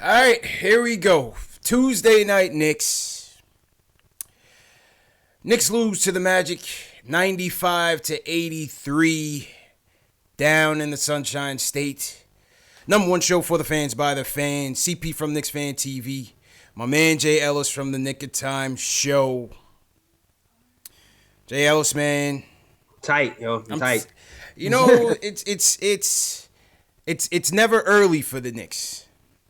All right, here we go. Tuesday night Knicks. Knicks lose to the Magic 95-83 down in the Sunshine State. Number one show for the fans by the fans. CP from Knicks Fan TV. My man Jay Ellis from the Nick of Time show. Jay Ellis, man. Tight, yo. I'm tight. You know, it's never early for the Knicks.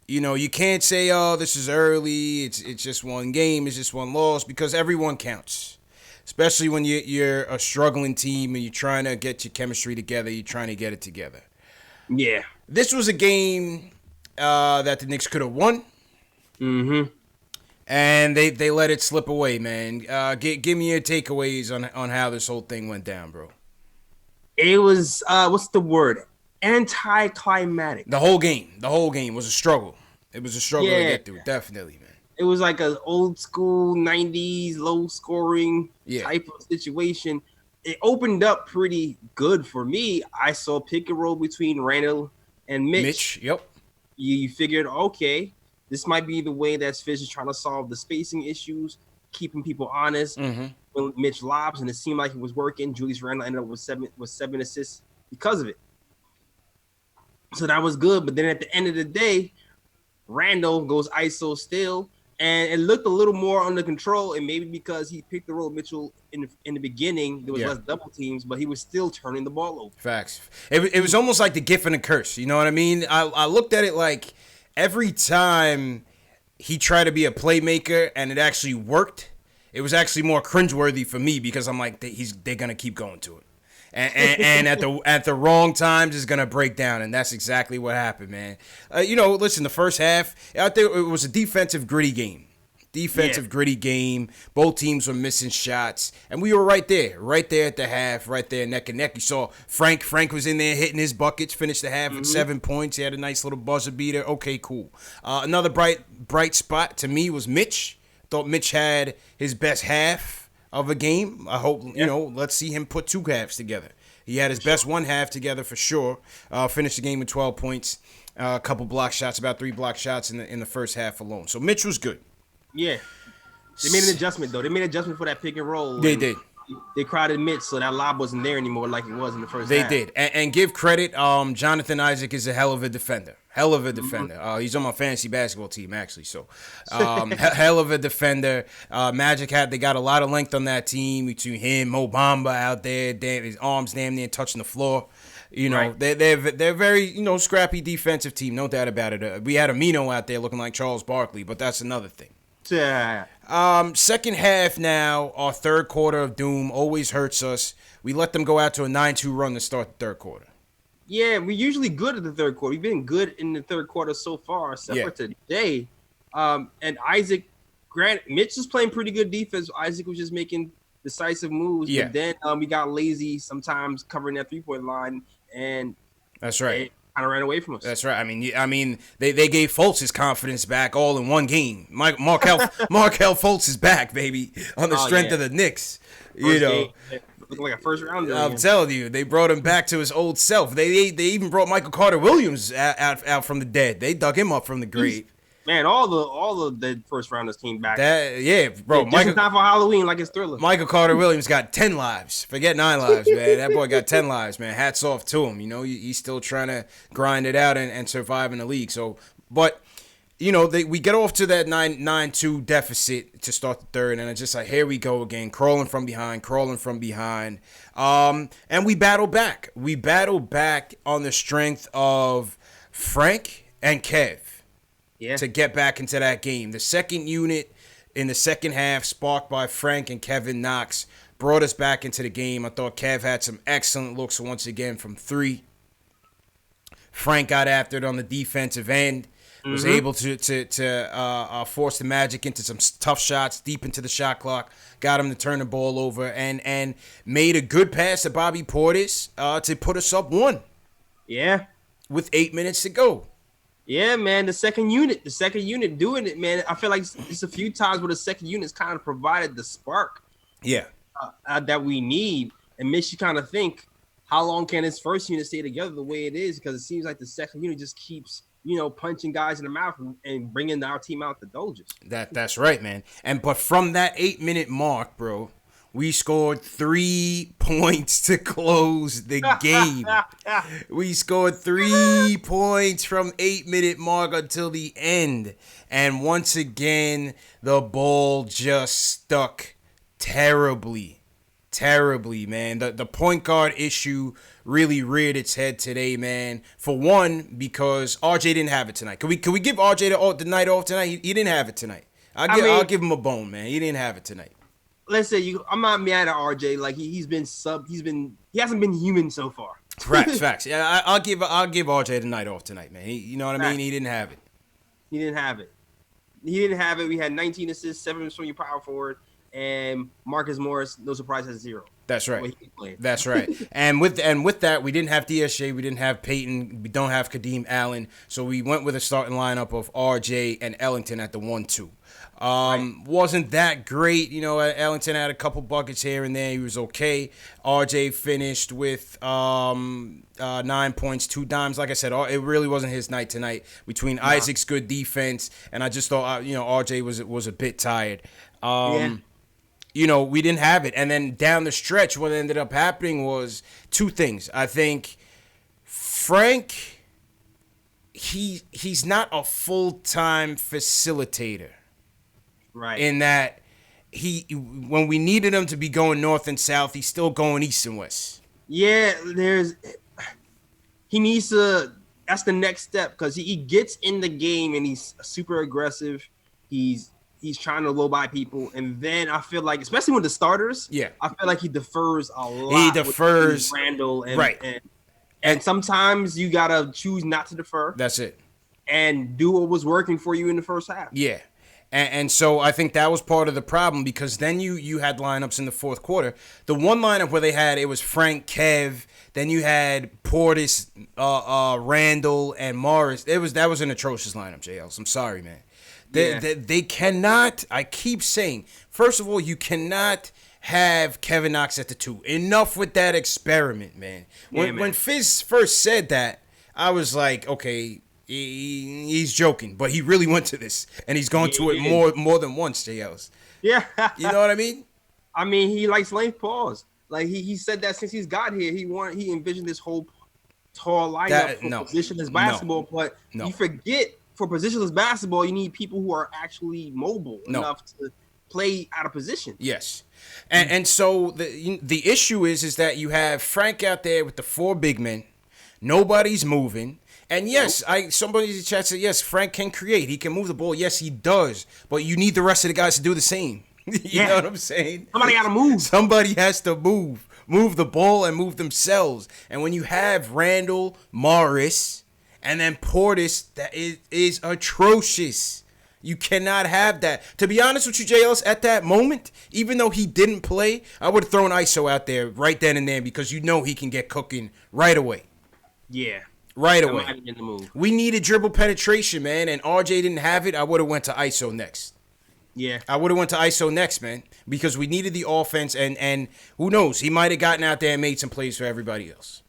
You know, you can't say, oh, this is early. It's just one game. It's just one loss, because everyone counts. Especially when you're a struggling team and you're trying to get your chemistry together. You're trying to get it together. Yeah. This was a game that the Knicks could have won. Mm-hmm. And they let it slip away, man. Give me your takeaways on how this whole thing went down, bro. It was, what's the word? Anticlimactic. The whole game was a struggle. It was a struggle to get through, definitely, man. It was like an old school 90s low scoring type of situation. It opened up pretty good for me. I saw pick and roll between Randall and Mitch. Yep. You figured, okay, this might be the way that Fish is trying to solve the spacing issues, keeping people honest. Mm-hmm. When Mitch lobs, and it seemed like it was working. Julius Randle ended up with seven assists because of it. So that was good. But then at the end of the day, Randall goes ISO still, and it looked a little more under control. And maybe because he picked the role Mitchell in the beginning, there was less double teams, but he was still turning the ball over. Facts. It was almost like the gift and the curse. You know what I mean? I looked at it like every time he tried to be a playmaker and it actually worked, it was actually more cringeworthy for me, because I'm like, they're gonna keep going to it. And at the wrong times is gonna break down, and that's exactly what happened, man. Listen, the first half, I think it was a defensive gritty game. Gritty game. Both teams were missing shots, and we were right there at the half, right there neck and neck. You saw Frank was in there hitting his buckets, finished the half with 7 points. He had a nice little buzzer beater. Okay, cool. Another bright spot to me was Mitch. Thought Mitch had his best half of a game. I hope, let's see him put two halves together. He had his best one half together for sure. Finished the game with 12 points, a couple block shots, about 3 block shots in the first half alone. So Mitch was good. Yeah. They made an adjustment, though. They made an adjustment for that pick and roll. They did. They crowded Mitch, so that lob wasn't there anymore like it was in the first half. They did. And give credit, Jonathan Isaac is a hell of a defender. Mm-hmm. He's on my fantasy basketball team, actually. So, hell of a defender. Magic they got a lot of length on that team between him, Mo Bamba out there, his arms damn near touching the floor. They're very scrappy defensive team, no doubt about it. We had Amino out there looking like Charles Barkley, but that's another thing. Yeah. Second half now, our third quarter of doom always hurts us. We let them go out to a 9-2 run to start the third quarter. Yeah, we're usually good at the third quarter. We've been good in the third quarter so far, except for today. And Isaac, Mitch was playing pretty good defense. Isaac was just making decisive moves. Yeah. But then we got lazy sometimes covering that 3-point line, and that's right. Kind of ran away from us. That's right. I mean, they gave Fultz his confidence back all in one game. Markelle Fultz is back, baby, on the strength of the Knicks. Looking like a first rounder. I'm telling you, they brought him back to his old self. They even brought Michael Carter Williams out from the dead. They dug him up from the grave. Man, all of the first rounders came back. Bro. Just in time for Halloween, like it's Thriller. Michael Carter Williams got 10 lives. Forget 9 lives, man. That boy got 10 lives, man. Hats off to him. He's still trying to grind it out and survive in the league. So, but we get off to that 9-2 deficit to start the third, and it's just like, here we go again, crawling from behind. And we battle back. We battle back on the strength of Frank and Kev. Yeah. To get back into that game. The second unit in the second half, sparked by Frank and Kevin Knox, brought us back into the game. I thought Kev had some excellent looks once again from 3. Frank got after it on the defensive end. Was able to force the Magic into some tough shots deep into the shot clock. Got him to turn the ball over and made a good pass to Bobby Portis to put us up 1. Yeah. With 8 minutes to go. Yeah, man, the second unit doing it, man. I feel like it's a few times where the second unit's kind of provided the spark that we need. And makes you kind of think, how long can this first unit stay together the way it is? Because it seems like the second unit just keeps punching guys in the mouth and bringing our team out the Dodgers. That's right, man. But from that 8-minute mark, bro, we scored 3 points to close the game. We scored 3 points from 8-minute mark until the end. And once again, the ball just stuck terribly, man. The point guard issue really reared its head today, man. For one, because RJ didn't have it tonight. Can we give RJ the night off tonight? He didn't have it tonight. I'll give him a bone, man. He didn't have it tonight. Listen, I'm not mad at RJ. Like he hasn't been human so far. Facts. Yeah, I'll give RJ the night off tonight, man. You know what I mean? He didn't have it. He didn't have it. We had 19 assists, 7 from your power forward, and Marcus Morris, no surprise, has 0. That's right. That's right. And with that, we didn't have DSJ, we didn't have Peyton, we don't have Kadeem Allen, so we went with a starting lineup of RJ and Ellington at the 1-2. Wasn't that great, Ellington had a couple buckets here and there. He was okay. RJ finished with 9 points, 2 dimes. Like I said, it really wasn't his night tonight. Between Isaac's good defense, and I just thought, RJ was a bit tired. We didn't have it. And then down the stretch, what ended up happening was 2 things. I think Frank, he's not a full-time facilitator. Right. In that when we needed him to be going north and south, he's still going east and west. Yeah, he needs to. That's the next step because he gets in the game and he's super aggressive. He's trying to low by people, and then I feel like, especially with the starters, I feel like he defers a lot. He defers with Randall, and sometimes you gotta choose not to defer. That's it. And do what was working for you in the first half. Yeah. And so I think that was part of the problem because then you had lineups in the fourth quarter. The one lineup where it was Frank, Kev, then you had Portis, Randall, and Morris. That was an atrocious lineup, JLs. I'm sorry, man. They cannot, I keep saying, first of all, you cannot have Kevin Knox at the 2. Enough with that experiment, man. When Fizz first said that, I was like, okay, he's joking, but he really went to this, and he's gone to it more than once, JLs. Yeah. You know what I mean? I mean, he likes length pause. Like, he said that since he's got here, he envisioned this whole tall lineup for positionless basketball, but you forget, for positionless basketball, you need people who are actually mobile enough to play out of position. Yes. And so the issue is that you have Frank out there with the 4 big men. Nobody's moving. And yes, somebody in the chat said, yes, Frank can create. He can move the ball. Yes, he does. But you need the rest of the guys to do the same. You know what I'm saying? Somebody got to move. Somebody has to move. Move the ball and move themselves. And when you have Randall, Morris, and then Portis, that is atrocious. You cannot have that. To be honest with you, JLS, at that moment, even though he didn't play, I would have thrown ISO out there right then and there because he can get cooking right away. Yeah. Right away. We needed dribble penetration, man, and RJ didn't have it. I would have went to ISO next. Yeah. I would have went to ISO next, man, because we needed the offense, and who knows? He might have gotten out there and made some plays for everybody else.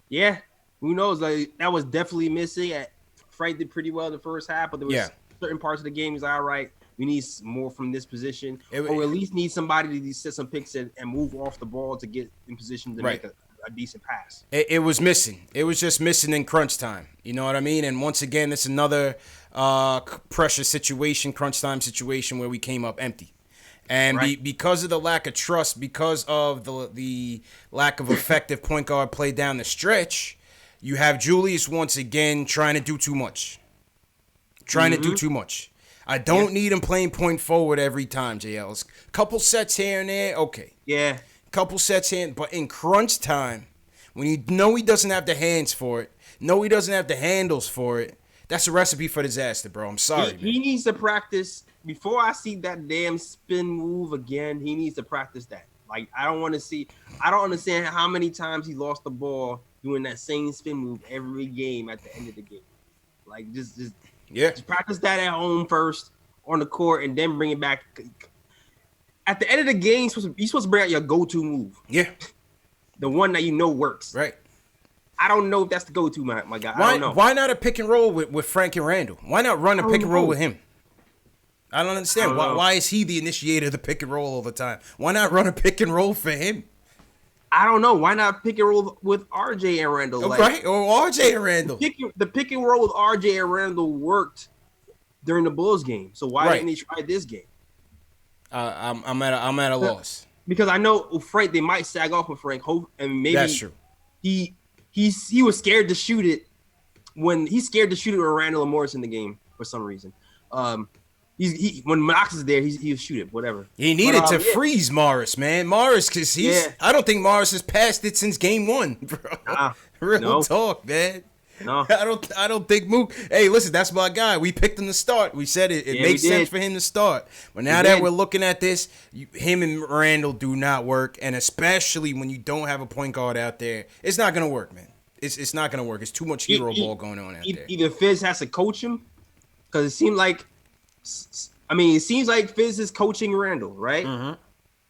Yeah. Who knows? Like, that was definitely missing. Frank did pretty well in the first half, but there was certain parts of the game he's like, all right, we need more from this position, or at least need somebody to set some picks and move off the ball to get in position to make a decent pass. It was missing. It was just missing in crunch time. You know what I mean? And once again, it's another pressure situation, crunch time situation where we came up empty. And because of the lack of trust, because of the lack of effective point guard play down the stretch, you have Julius once again trying to do too much. I don't need him playing point forward every time, JL. Couple sets here and there, okay. Yeah. Couple sets in, but in crunch time, when you know he doesn't have the hands for it, know he doesn't have the handles for it, that's a recipe for disaster, bro. I'm sorry. He needs to practice. Before I see that damn spin move again, he needs to practice that. Like, I don't understand how many times he lost the ball doing that same spin move every game at the end of the game. Like, just practice that at home first on the court and then bring it back. At the end of the game, you're supposed to bring out your go-to move. Yeah. The one that you know works. Right. I don't know if that's the go-to, my guy. I don't know. Why not a pick and roll with Frank and Randall? Why not run a pick and roll with him? I don't understand. Why is he the initiator of the pick and roll all the time? Why not run a pick and roll for him? I don't know. Why not pick and roll with RJ and Randall? Right, or RJ and Randall. The pick and roll with RJ and Randall worked during the Bulls game. So why didn't they try this game? I'm at a loss. Because I know Frank, they might sag off with Frank, and maybe that's true. He was scared to shoot it when Randall and Morris in the game for some reason. When Knox is there, he'll shoot it, whatever. He needed to freeze Morris, man. Morris, because I don't think Morris has passed it since game 1, bro. Real talk, man. No, I don't think Mook. Hey, listen, that's my guy. We picked him to start. We said it makes sense for him to start. But now that we're looking at this, him and Randall do not work, and especially when you don't have a point guard out there, it's not gonna work, man. It's not gonna work. It's too much hero ball going on out there. Either Fizz has to coach him, because it seems like Fizz is coaching Randall, right?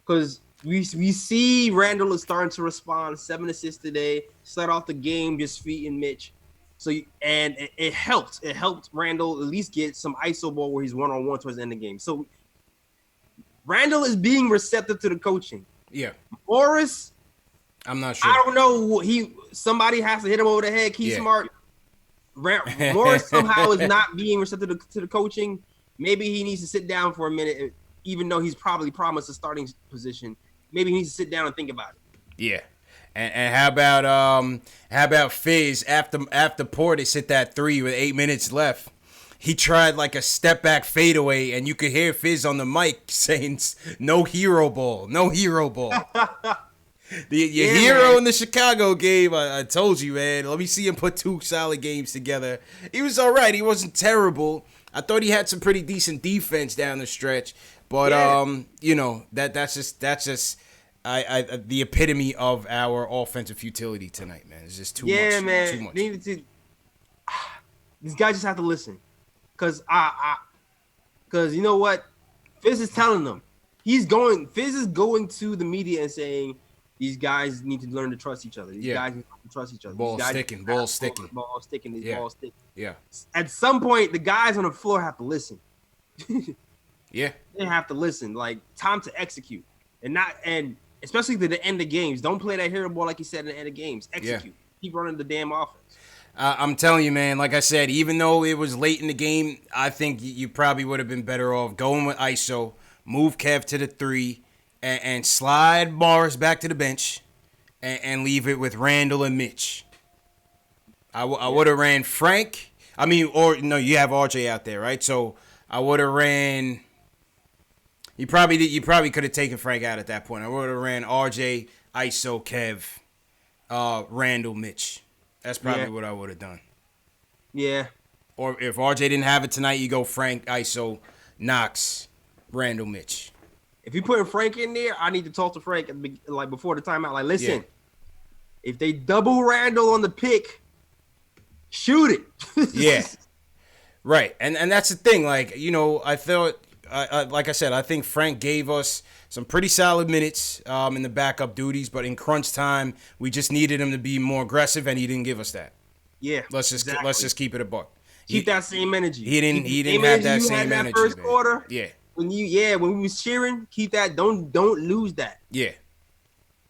Because we see Randall is starting to respond. 7 assists today. Start off the game just feeding Mitch. So it helped. It helped Randall at least get some ISO ball where he's 1-on-1 towards the end of the game. So Randall is being receptive to the coaching. Yeah. Morris, I'm not sure. I don't know. Somebody has to hit him over the head. Keep smart. Morris somehow is not being receptive to the coaching. Maybe he needs to sit down for a minute, even though he's probably promised a starting position. Maybe he needs to sit down and think about it. Yeah. And how about Fizz after Portis hit that 3 with 8 minutes left? He tried like a step back fadeaway, and you could hear Fizz on the mic saying, "No hero ball, no hero ball." Your hero in the Chicago game, I told you, man. Let me see him put 2 solid games together. He was all right. He wasn't terrible. I thought he had some pretty decent defense down the stretch, but that's just the epitome of our offensive futility tonight, man. It's just too much. Yeah, man. Too much. These guys just have to listen, because you know what, Fizz is telling them. Fizz is going to the media and saying these guys need to learn to trust each other. These guys need to trust each other. Ball sticking. Ball sticking. Yeah. At some point, the guys on the floor have to listen. Yeah. They have to listen. Like, time to execute, and especially to the end of games. Don't play that hero ball like you said in the end of games. Execute. Yeah. Keep running the damn offense. I'm telling you, man, like I said, even though it was late in the game, I think you probably would have been better off going with ISO, move Kev to the 3, and slide Morris back to the bench and leave it with Randall and Mitch. I would have ran Frank. You have RJ out there, right? So I would have ran... You probably could have taken Frank out at that point. I would have ran RJ, ISO, Kev, Randall, Mitch. That's probably what I would have done. Yeah. Or if RJ didn't have it tonight, you go Frank, ISO, Knox, Randall, Mitch. If you put Frank in there, I need to talk to Frank like before the timeout. Like, listen, if they double Randall on the pick, shoot it. Yeah. Right. And that's the thing. Like, I thought... like I said, I think Frank gave us some pretty solid minutes in the backup duties, but in crunch time, we just needed him to be more aggressive, and he didn't give us that. Yeah, let's just keep it a buck. Keep that same energy. He didn't have that same energy. First quarter. Yeah. When we was cheering, keep that. Don't lose that. Yeah.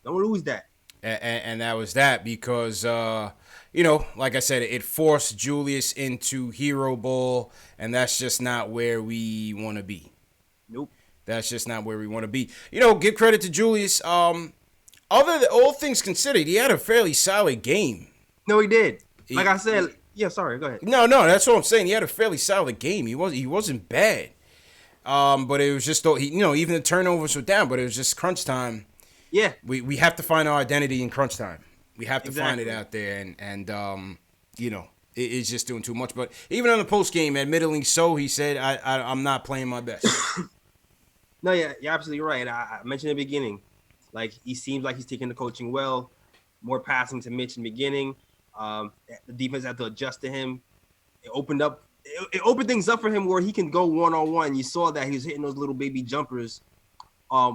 Don't lose that. And that was that because like I said, it forced Julius into hero ball, and that's just not where we want to be. Nope. That's just not where we want to be. Give credit to Julius. All things considered, he had a fairly solid game. No, he did. Like I said, sorry, go ahead. No, that's what I'm saying. He had a fairly solid game. He wasn't bad. But it was just, even the turnovers were down, but it was just crunch time. Yeah. We have to find our identity in crunch time. We have to find it out there, and it's just doing too much. But even on the post game, admittedly so, he said, I'm not playing my best. No, yeah, you're absolutely right. I mentioned in the beginning, like, he seems like he's taking the coaching well, more passing to Mitch in the beginning. The defense had to adjust to him. It opened things up for him where he can go one-on-one. You saw that he was hitting those little baby jumpers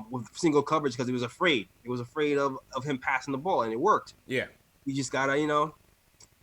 with single coverage because he was afraid. He was afraid of him passing the ball, and it worked. Yeah. You just gotta,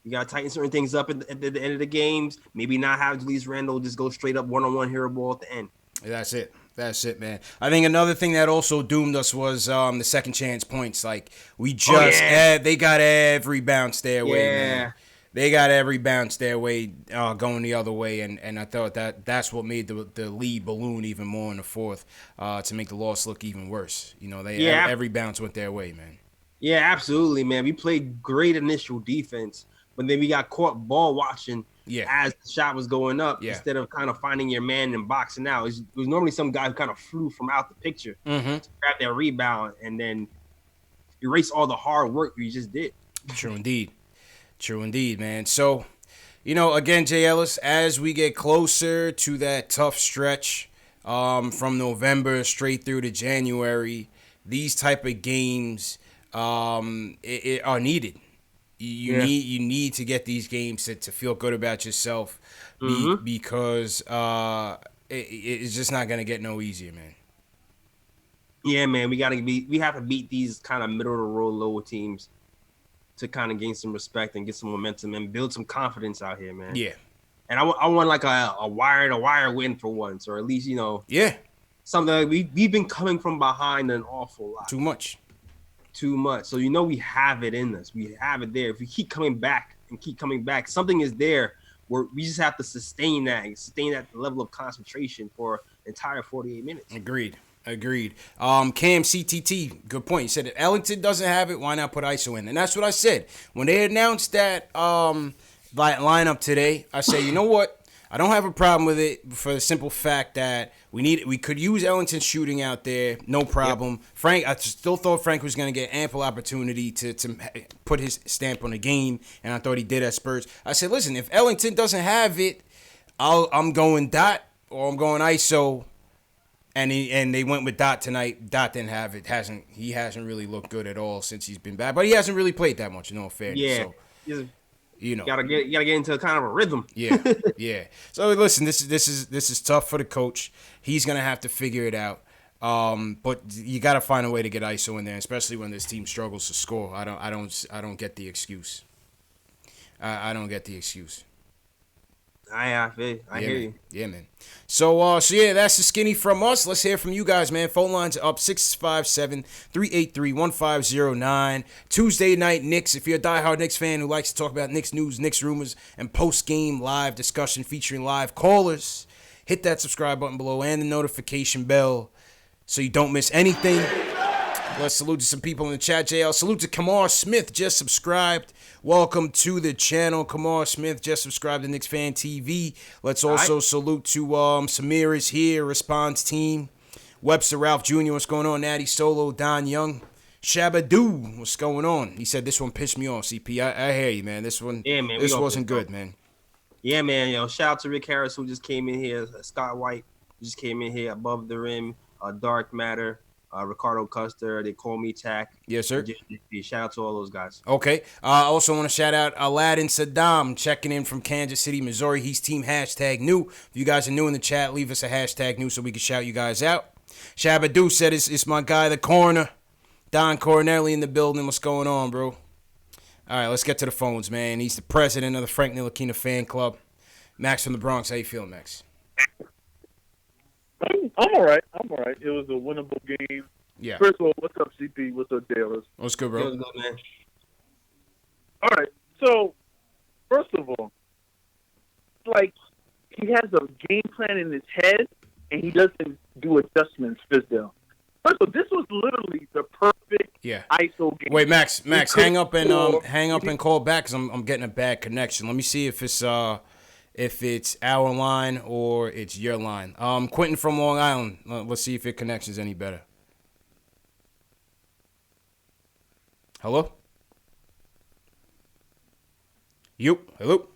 You got to tighten certain things up at the end of the games. Maybe not have Julius Randle just go straight up one-on-one hero ball at the end. That's it. That's it, man. I think another thing that also doomed us was the second chance points. Like, we just, they got every bounce their way, man. They got every bounce their way going the other way, and I thought that's what made the lead balloon even more in the fourth to make the loss look even worse. You know, every bounce went their way, man. Yeah, absolutely, man. We played great initial defense, but then we got caught ball watching as the shot was going up instead of kind of finding your man and boxing out. It was normally some guy who kind of flew from out the picture to grab that rebound and then erase all the hard work we just did. True indeed, man. So, you know, again, Jay Ellis, as we get closer to that tough stretch from November straight through to January, these type of games are needed. You need to get these games to feel good about yourself because it's just not gonna get no easier, man. Yeah, man, we have to beat these kind of middle of the road lower teams to kind of gain some respect and get some momentum and build some confidence out here, man. Yeah, and I want like a wire win for once, or at least something like we've been coming from behind an awful lot. Too much. So we have it in us. We have it there. If we keep coming back, something is there where we just have to sustain that level of concentration for an entire 48 minutes. Agreed. Cam CTT, good point. He said if Ellington doesn't have it, why not put ISO in? And that's what I said. When they announced that lineup today, I said, you know what? I don't have a problem with it for the simple fact that we could use Ellington's shooting out there, no problem. Yep. Frank, I still thought Frank was going to get ample opportunity to put his stamp on the game, and I thought he did at Spurs. I said, listen, if Ellington doesn't have it, I'm going Dot or I'm going ISO, and they went with Dot tonight. Dot didn't have it. He hasn't really looked good at all since he's been back, but he hasn't really played that much, in all fairness. Yeah. So, you know, gotta get into a kind of a rhythm. Yeah. So listen, this is tough for the coach. He's gonna have to figure it out. But you gotta find a way to get ISO in there, especially when this team struggles to score. I don't get the excuse. I don't get the excuse. I hear you. Yeah, man. So that's the skinny from us. Let's hear from you guys, man. Phone lines are up 657-383-1509. Tuesday night Knicks. If you're a diehard Knicks fan who likes to talk about Knicks news, Knicks rumors, and post-game live discussion featuring live callers, hit that subscribe button below and the notification bell so you don't miss anything. Let's salute to some people in the chat, JL. Salute to Kamar Smith, just subscribed. Welcome to the channel. Kamar Smith just subscribed to Knicks Fan TV. Let's also salute to Samir is here, response team. Webster Ralph Jr., what's going on? Natty Solo, Don Young. Shabadoo, what's going on? He said this one pissed me off, CP. I hear you, man. This one, this wasn't good, man. Yeah, man. Shout out to Rick Harris, who just came in here. Scott White, who just came in here. Above the Rim, Dark Matter. Ricardo Custer, they call me Tack. Yes, sir. Shout out to all those guys. Okay. I also want to shout out Aladdin Saddam checking in from Kansas City, Missouri. He's team #new. If you guys are new in the chat, leave us a #new so we can shout you guys out. Shabadoo said it's my guy, the corner. Don Cornelli in the building. What's going on, bro? All right, let's get to the phones, man. He's the president of the Frank Ntilikina fan club. Max from the Bronx. How you feeling, Max? I'm all right. It was a winnable game. Yeah. First of all, what's up, CP? What's up, Dallas? What's good, bro? What's good, man? All right. So, first of all, like, he has a game plan in his head, and he doesn't do adjustments, Fizdale. First of all, this was literally the perfect ISO game. Wait, Max, hang up and call back because I'm getting a bad connection. Let me see if it's our line or it's your line. Quentin from Long Island. Let's see if your connection's any better. Hello? Hello?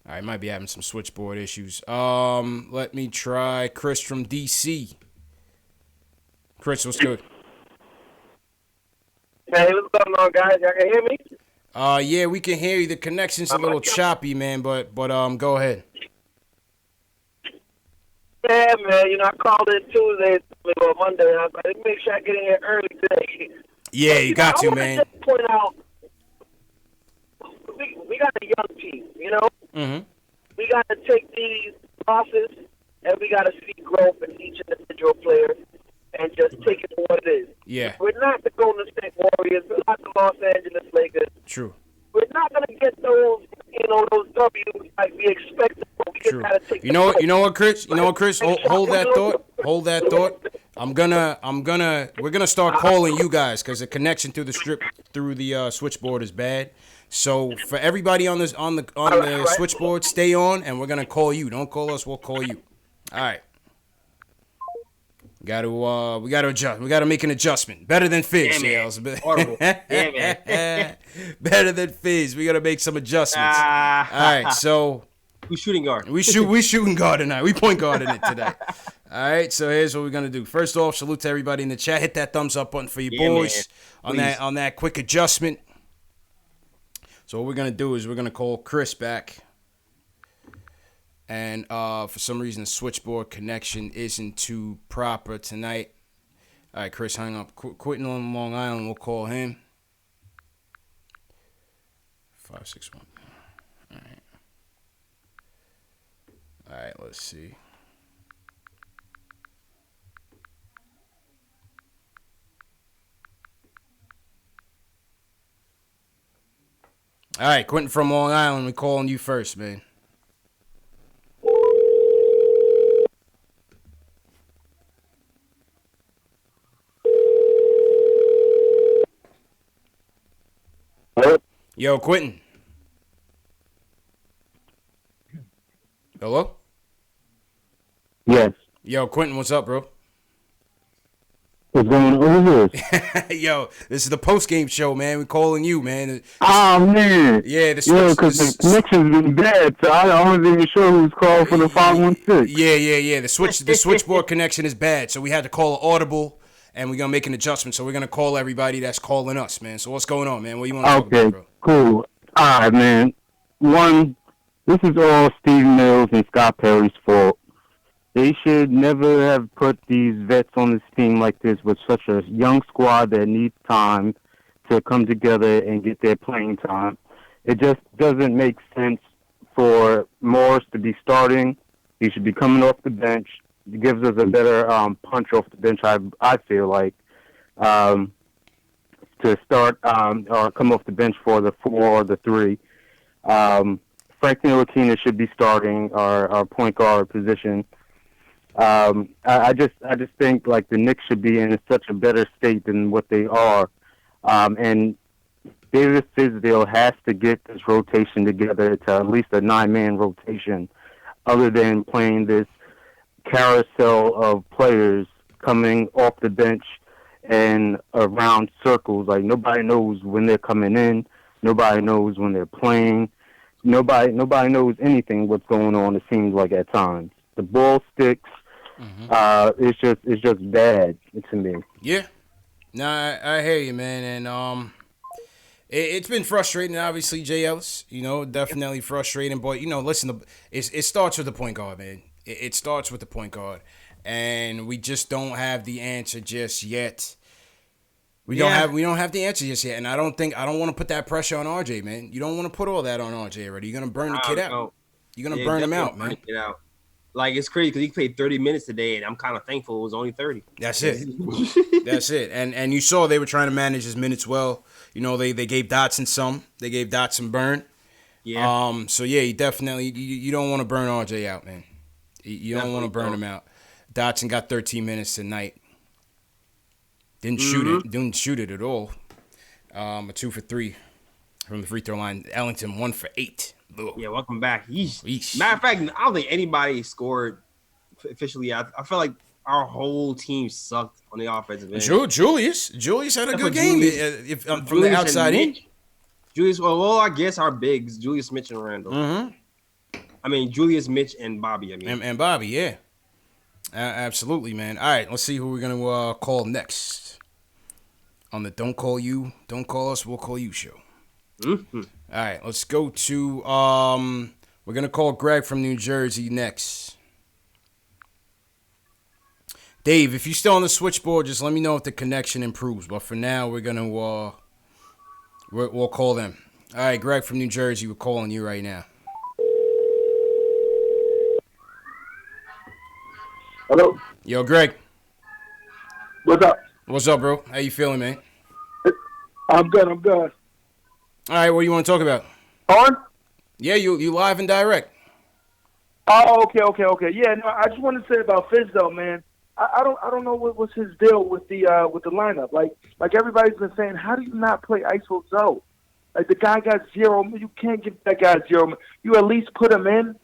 All right, might be having some switchboard issues. Let me try Chris from DC. Chris, what's good? Hey, what's going on, guys? Y'all can hear me? Yeah, we can hear you. The connection's a little choppy, man, but go ahead. Yeah, man, I called in Tuesday or Monday, and I was like, let me make sure I get in here early today. Yeah, you got to, man. I want to just point out we got a young team, you know? Mm-hmm. We got to take these losses and we got to see growth in each individual player and just take it for what it is. Yeah. We're not the Golden State Warriors. We're not the Los Angeles Lakers. True. We're not going to get those, those W's like we expected. But we True. just got to take You know what, Chris? Hold that thought. Hold that thought. We're gonna start calling you guys because the connection through the switchboard is bad. So for everybody on the switchboard, stay on, and we're gonna call you. Don't call us. We'll call you. All right. We gotta adjust. We gotta make an adjustment. Better than Fizz. Yeah, man. Horrible. Yeah, man. Better than Fizz. We gotta make some adjustments. All right. So we shooting guard. We shooting guard tonight. We point guarding it today. All right. So here's what we're gonna do. First off, salute to everybody in the chat. Hit that thumbs up button for your boys on that quick adjustment. So what we're gonna do is we're gonna call Chris back. And for some reason, the switchboard connection isn't too proper tonight. All right, Chris, hang up. Quitting on Long Island, we'll call him. 561. All right. All right, let's see. All right, Quentin from Long Island, we're calling you first, man. Yo, Quentin. Hello? Yes. Yo, Quentin, what's up, bro? What's going on? Who is this? Yo, this is the post-game show, man. We're calling you, man. Oh, man. Yeah, because the connection's been bad, so I wasn't even sure who's calling for the 516. Yeah. The switchboard connection is bad, so we had to call an audible, and we're going to make an adjustment. So we're going to call everybody that's calling us, man. So what's going on, man? What do you want to talk about, bro? Cool. All right, man. One, this is all Steve Mills and Scott Perry's fault. They should never have put these vets on this team like this with such a young squad that needs time to come together and get their playing time. It just doesn't make sense for Morris to be starting. He should be coming off the bench. It gives us a better punch off the bench, I feel like, to start or come off the bench for the 4 or the 3. Frank Ntilikina should be starting our point guard position. I just think like the Knicks should be in such a better state than what they are, and David Fizdale has to get this rotation together to at least a 9-man rotation, other than playing this carousel of players coming off the bench and around circles. Like nobody knows when they're coming in, nobody knows when they're playing, nobody knows anything what's going on. It seems like at times the ball sticks. It's just bad to me. Yeah, no, I hear you, man, and it's been frustrating. Obviously, Jay Ellis, definitely frustrating. But listen, it starts with the point guard, man. It starts with the point guard, and we just don't have the answer just yet. We don't have the answer just yet, and I don't want to put that pressure on RJ, man. You don't want to put all that on RJ already. You're gonna burn the kid out. You're gonna burn him out, man. Like, it's crazy because he played 30 minutes today, and I'm kind of thankful it was only 30. That's it. That's it. And you saw they were trying to manage his minutes well. They gave Dotson some. They gave Dotson burn. Yeah. So, yeah, you definitely you don't want to burn RJ out, man. You don't want to burn him out. Dotson got 13 minutes tonight. Didn't shoot it at all. A 2 for 3 from the free throw line. Ellington 1 for 8. Ugh. Yeah, welcome back. Yeesh. Matter of fact, I don't think anybody scored officially. I feel like our whole team sucked on the offensive end. Julius had a good game from the outside in. Julius, well, I guess our bigs, Julius, Mitch, and Randall. Mm-hmm. I mean, Julius, Mitch, and Bobby. And Bobby, yeah. Absolutely, man. All right, let's see who we're going to call next on the Don't Call Us, We'll Call You show. Mm-hmm. All right, let's go to we're going to call Greg from New Jersey next. Dave, if you're still on the switchboard, just let me know if the connection improves. But for now, we're going to we'll call them. All right, Greg from New Jersey, we're calling you right now. Hello. Yo, Greg. What's up? What's up, bro? How you feeling, man? I'm good. All right, what do you want to talk about? On? Yeah, you live and direct. Oh, okay. Yeah, no, I just want to say about Fizz though, man. I don't know what's his deal with the lineup. Like everybody's been saying, how do you not play ISO Zoe? Like the guy got 0. You can't give that guy 0. You at least put him in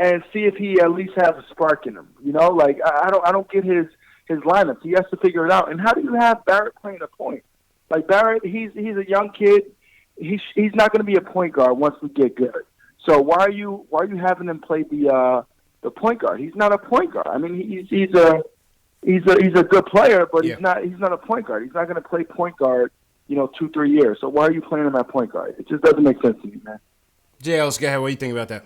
and see if he at least has a spark in him. You know, like I don't get his lineup. He has to figure it out. And how do you have Barrett playing a point? Like Barrett, he's a young kid. He's not going to be a point guard once we get good. So why are you having him play the point guard? He's not a point guard. I mean, he's a good player, but he's not a point guard. He's not going to play point guard, 2-3 years. So why are you playing him at point guard? It just doesn't make sense to me, man. JLs, go ahead. What do you think about that?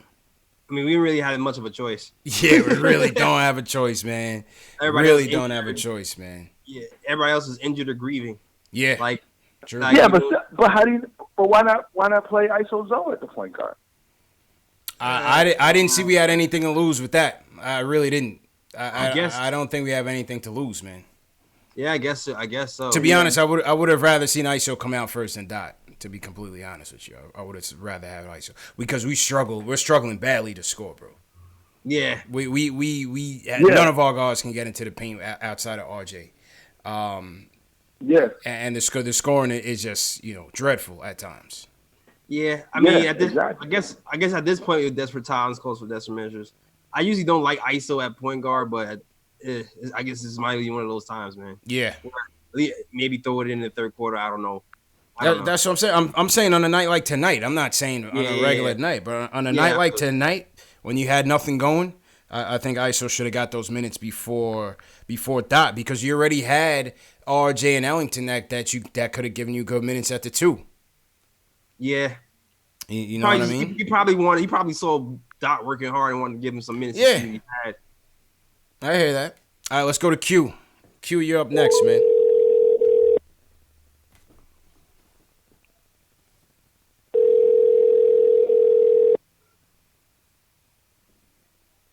I mean, we really had much of a choice. Yeah, we really don't have a choice, man. Everybody really don't have a choice, man. Yeah, everybody else is injured or grieving. Yeah, like, true. Like, yeah, but why not play ISO Zoe at the point guard? I didn't see we had anything to lose with that. I really didn't. I guess I don't think we have anything to lose, man. Yeah, I guess so. To be honest, I would have rather seen ISO come out first than Dot. To be completely honest with you, I would have rather have ISO because we struggle. We're struggling badly to score, bro. Yeah, we none of our guards can get into the paint outside of RJ. Yeah, and the scoring is just dreadful at times. Yeah, I mean, exactly. I guess at this point, with desperate times calls for desperate measures. I usually don't like ISO at point guard, but I guess this might be one of those times, man. Yeah, maybe throw it in the third quarter. I don't know. That's what I'm saying. I'm saying on a night like tonight. I'm not saying on a regular night, but on a night like tonight, when you had nothing going, I think ISO should have got those minutes before Dot because you already had RJ and Ellington that could have given you good minutes at the 2. Yeah, you know what I mean. He probably saw Dot working hard and wanted to give him some minutes. Yeah, he had. I hear that. All right, let's go to Q. Q, you're up next, man.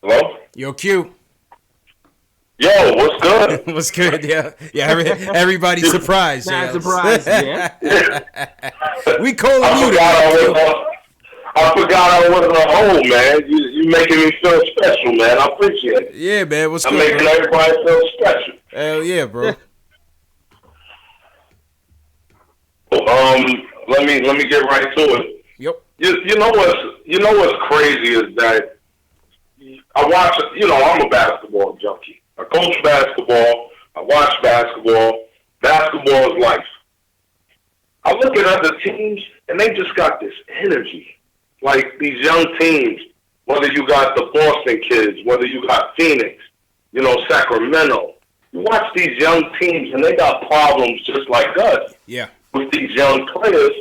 Hello? Yo, Q. Yo, what's good? What's good? Yeah. Everybody's surprised. Not surprised. Yeah. We calling you. I forgot I wasn't at home, man. You making me feel special, man. I appreciate it. Yeah, man. What's I'm good? making everybody feel special. Hell yeah, bro. Let me get right to it. Yep. You know what's crazy is that I watch. I'm a basketball junkie. I coach basketball. I watch basketball. Basketball is life. I look at other teams, and they just got this energy. Like these young teams, whether you got the Boston kids, whether you got Phoenix, Sacramento. You watch these young teams, and they got problems just like us. Yeah. With these young players,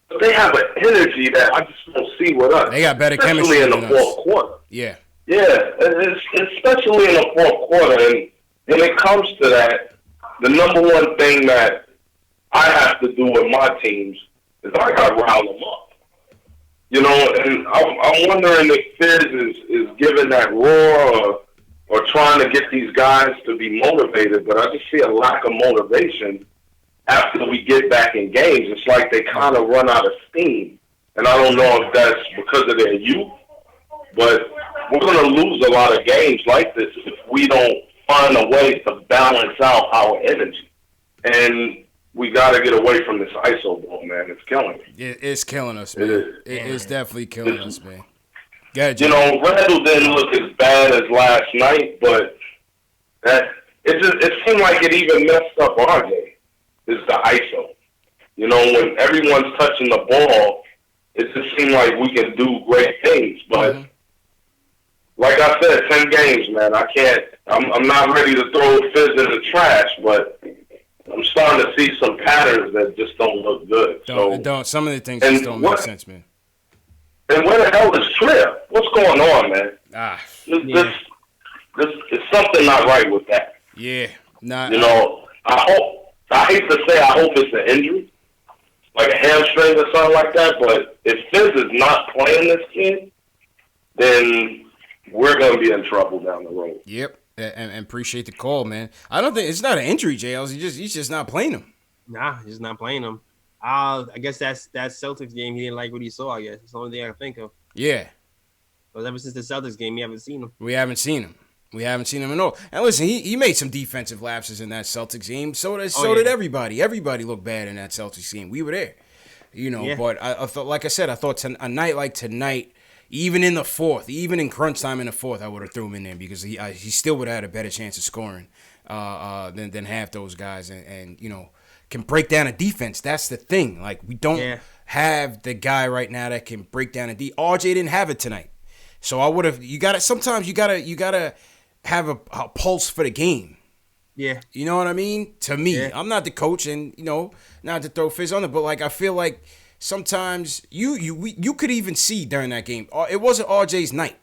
but they have an energy that I just don't see with us. They got better chemistry especially in the fourth quarter. Yeah. Yeah, especially in the fourth quarter. And when it comes to that, the number one thing that I have to do with my teams is I got to rile them up. And I'm wondering if Fizz is giving that roar or trying to get these guys to be motivated, but I just see a lack of motivation after we get back in games. It's like they kind of run out of steam. And I don't know if that's because of their youth, but we're going to lose a lot of games like this if we don't find a way to balance out our energy. And we got to get away from this ISO ball, man. It's killing me. It's killing us, man. It is definitely killing us, man. Randall didn't look as bad as last night, but it seemed like it even messed up RJ. Is the ISO. When everyone's touching the ball, it just seemed like we can do great things. But like I said, 10 games, man. I can't. I'm not ready to throw Fizz in the trash, but I'm starting to see some patterns that just don't look good. Some of the things just don't make sense, man. And where the hell is Tripp? What's going on, man? There's something not right with that. Yeah. I hate to say I hope it's an injury. like a hamstring or something like that. But if Fizz is not playing this kid, then we're going to be in trouble down the road. Yep, and appreciate the call, man. I don't think it's not an injury, JLs. He's just not playing him. Nah, he's not playing him. I guess that Celtics game, he didn't like what he saw. I guess it's the only thing I can think of. Yeah. Because ever since the Celtics game, we haven't seen him. We haven't seen him at all. And listen, he made some defensive lapses in that Celtics game. So did everybody. Everybody looked bad in that Celtics game. We were there, But I thought, like I said, a night like tonight, even in the fourth, even in crunch time in the fourth, I would have threw him in there because he still would have had a better chance of scoring than half those guys, and can break down a defense. That's the thing. Like, we don't have the guy right now that can break down a D. RJ didn't have it tonight. So I would have. Sometimes you gotta have a pulse for the game. Yeah, you know what I mean. To me, I'm not the coach, and not to throw Fizz on it, but like I feel like sometimes you could even see during that game, it wasn't RJ's night.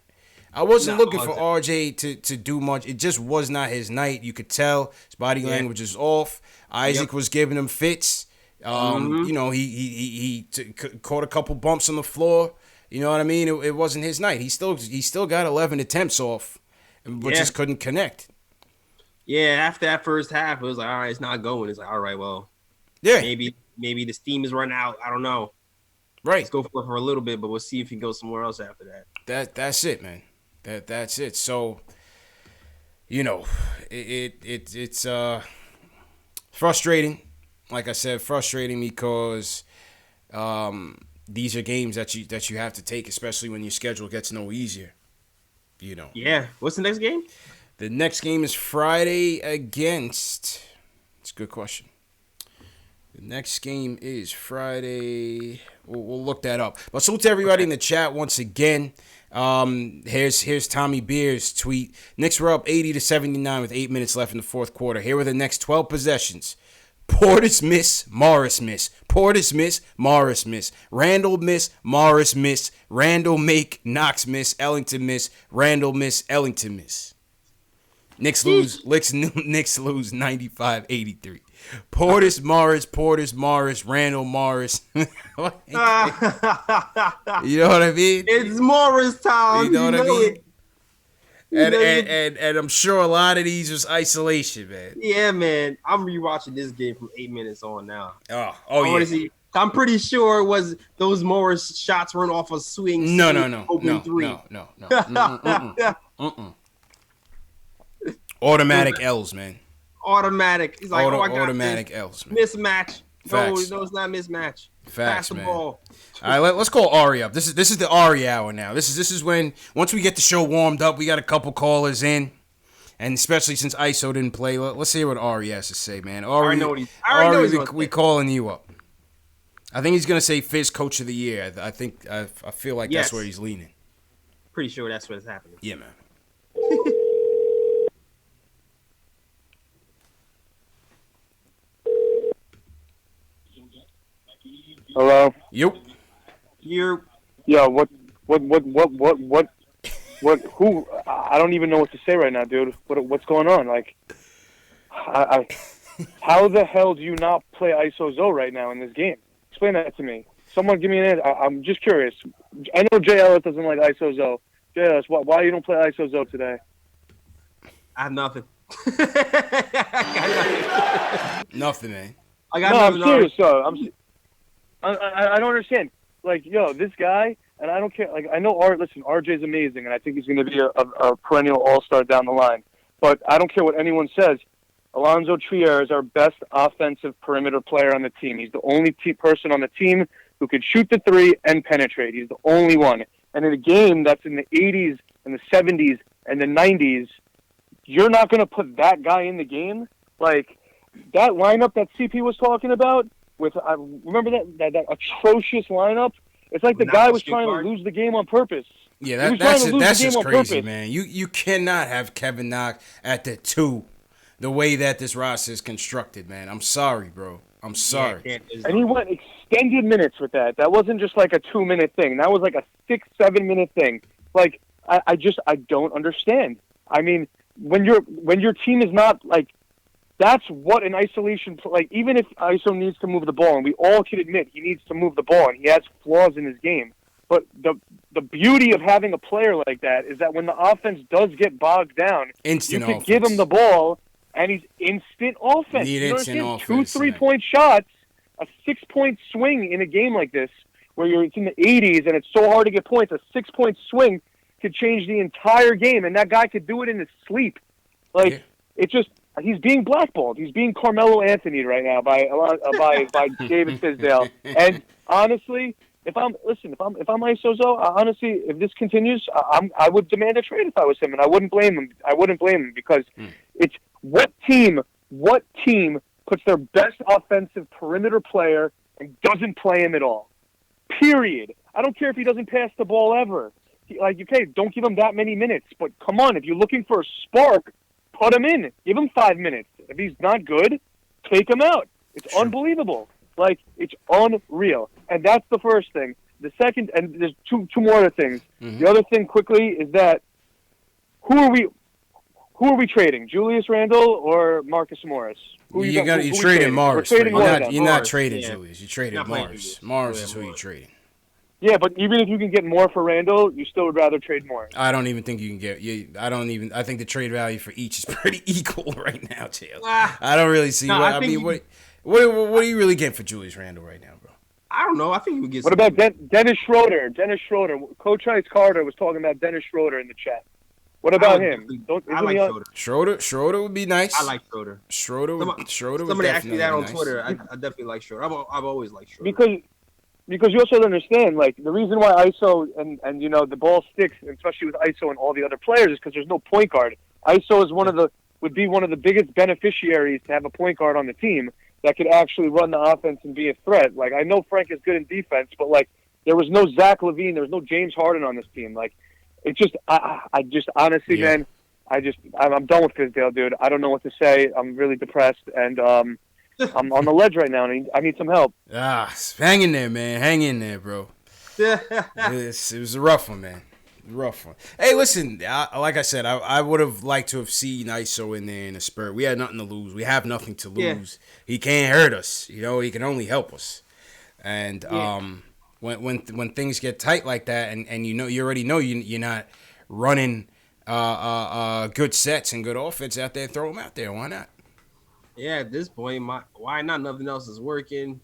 I wasn't looking for RJ to do much. It just was not his night. You could tell his body language is off. Isaac was giving him fits. He caught a couple bumps on the floor. You know what I mean? It wasn't his night. He still got 11 attempts off, but just couldn't connect. Yeah, after that first half, it was like, all right, it's not going. It's like, all right, well, maybe the steam is running out. I don't know. Right. Let's go for a little bit, but we'll see if he goes somewhere else after that. That's it, man. That's it. So, it's frustrating. Like I said, frustrating because these are games that you have to take, especially when your schedule gets no easier. Yeah. What's the next game? The next game is Friday against. It's a good question. The next game is Friday. We'll look that up. But salute to everybody in the chat once again. Here's Tommy Beer's tweet. Knicks were up 80-79 with 8 minutes left in the fourth quarter. Here were the next 12 possessions. Portis miss, Morris miss. Portis miss, Morris miss. Randall miss, Morris miss. Randall make, Knox miss. Ellington miss. Randall miss, Ellington miss. Knicks lose 95-83. Portis Morris, Randall Morris. You know what I mean? It's Morris time. You know what I mean? And I'm sure a lot of these was isolation, man. Yeah, man. I'm rewatching this game from 8 minutes on now. Oh yeah. See, I'm pretty sure it was those Morris shots weren't off a swing. No. Three. No. Automatic L's, man. Automatic. He's like, automatic L's, man. Mismatch. Facts. No, it's not mismatch. Facts, Pass the man. ball. All right, let's call Ari up. This is the Ari hour now. This is when once we get the show warmed up, we got a couple callers in, and especially since ISO didn't play, let's hear what Ari has to say, man. Ari, we calling you up. I think he's gonna say Fizz Coach of the Year. I feel like that's where he's leaning. Pretty sure that's what's happening. Yeah, man. Hello. Yo. You're. Yo, what? Who? I don't even know what to say right now, dude. What's going on? Like, how the hell do you not play ISO Zo right now in this game? Explain that to me. Someone give me an answer. I'm just curious. I know Jay Ellis doesn't like ISO Zo. Jay Ellis, why you don't play ISO Zo today? I have nothing. Nothing, man. I'm serious, though. I don't understand. Like, yo, this guy, and I don't care. Like, I know RJ's amazing, and I think he's going to be a perennial all-star down the line. But I don't care what anyone says. Alonzo Trier is our best offensive perimeter player on the team. He's the only person on the team who could shoot the three and penetrate. He's the only one. And in a game that's in the 80s and the 70s and the 90s, you're not going to put that guy in the game? Like, that lineup that CP was talking about, remember that atrocious lineup? It's like the guy was trying to lose the game on purpose. Yeah, that's just crazy, man. You cannot have Kevin Knox at the 2 the way that this roster is constructed, man. I'm sorry, bro. I'm sorry. Yeah, and he went extended minutes with that. That wasn't just like a 2-minute thing. That was like a 6-7 minute thing. Like, I don't understand. I mean, when your team is not like That's what an isolation, like, even if ISO needs to move the ball, and we all can admit he needs to move the ball, and he has flaws in his game. But the beauty of having a player like that is that when the offense does get bogged down, you can give him the ball, and he's instant offense. Need instant offense. 2 3-point shots, a 6-point swing in a game like this, where it's in the 80s and it's so hard to get points. A 6-point swing could change the entire game, and that guy could do it in his sleep. Like, it's just, he's being blackballed. He's being Carmelo Anthony right now by David Fizdale. And honestly, if I'm Isozo, honestly, if this continues, I would demand a trade if I was him, and I wouldn't blame him because it's what team puts their best offensive perimeter player and doesn't play him at all. Period. I don't care if he doesn't pass the ball ever. Okay, don't give him that many minutes, but come on, if you're looking for a spark, put him in. Give him 5 minutes. If he's not good, take him out. It's unbelievable. Like, it's unreal. And that's the first thing. The second, and there's two more other things. Mm-hmm. The other thing quickly is that who are we trading? Julius Randle or Marcus Morris? You're trading Morris. You're not trading Julius. You traded Morris. Morris is who you're trading. Yeah, but even if you can get more for Randle, you still would rather trade Morris. I don't even think you can get. I think the trade value for each is pretty equal right now, Taylor. I don't really see. What are you really getting for Julius Randle right now, bro? I don't know. I think you would get. What about Dennis Schroeder? Dennis Schroeder. Coach Ice Carter was talking about Dennis Schroeder in the chat. What about him? I like Schroeder. Schroeder would be nice. I like Schroeder. Schroeder would somebody asked me that on nice. Twitter. I definitely like Schroeder. I've always liked Schroeder. Because you also understand, like, the reason why ISO and the ball sticks, especially with ISO and all the other players, is because there's no point guard. ISO is would be one of the biggest beneficiaries to have a point guard on the team that could actually run the offense and be a threat. Like, I know Frank is good in defense, but, like, there was no Zach LaVine, there was no James Harden on this team. Like, it's just, I just honestly, man, I'm done with Fizdale, dude. I don't know what to say. I'm really depressed, and I'm on the ledge right now, and I need some help. Hang in there, man. Hang in there, bro. It was a rough one, man. Rough one. Hey, listen, like I said, I would have liked to have seen ISO in there in a spurt. We had nothing to lose. We have nothing to lose. Yeah. He can't hurt us. He can only help us. And when things get tight like that, and you already know you're not running good sets and good offense out there, throw them out there. Why not? Yeah, at this point, why not? Nothing else is working.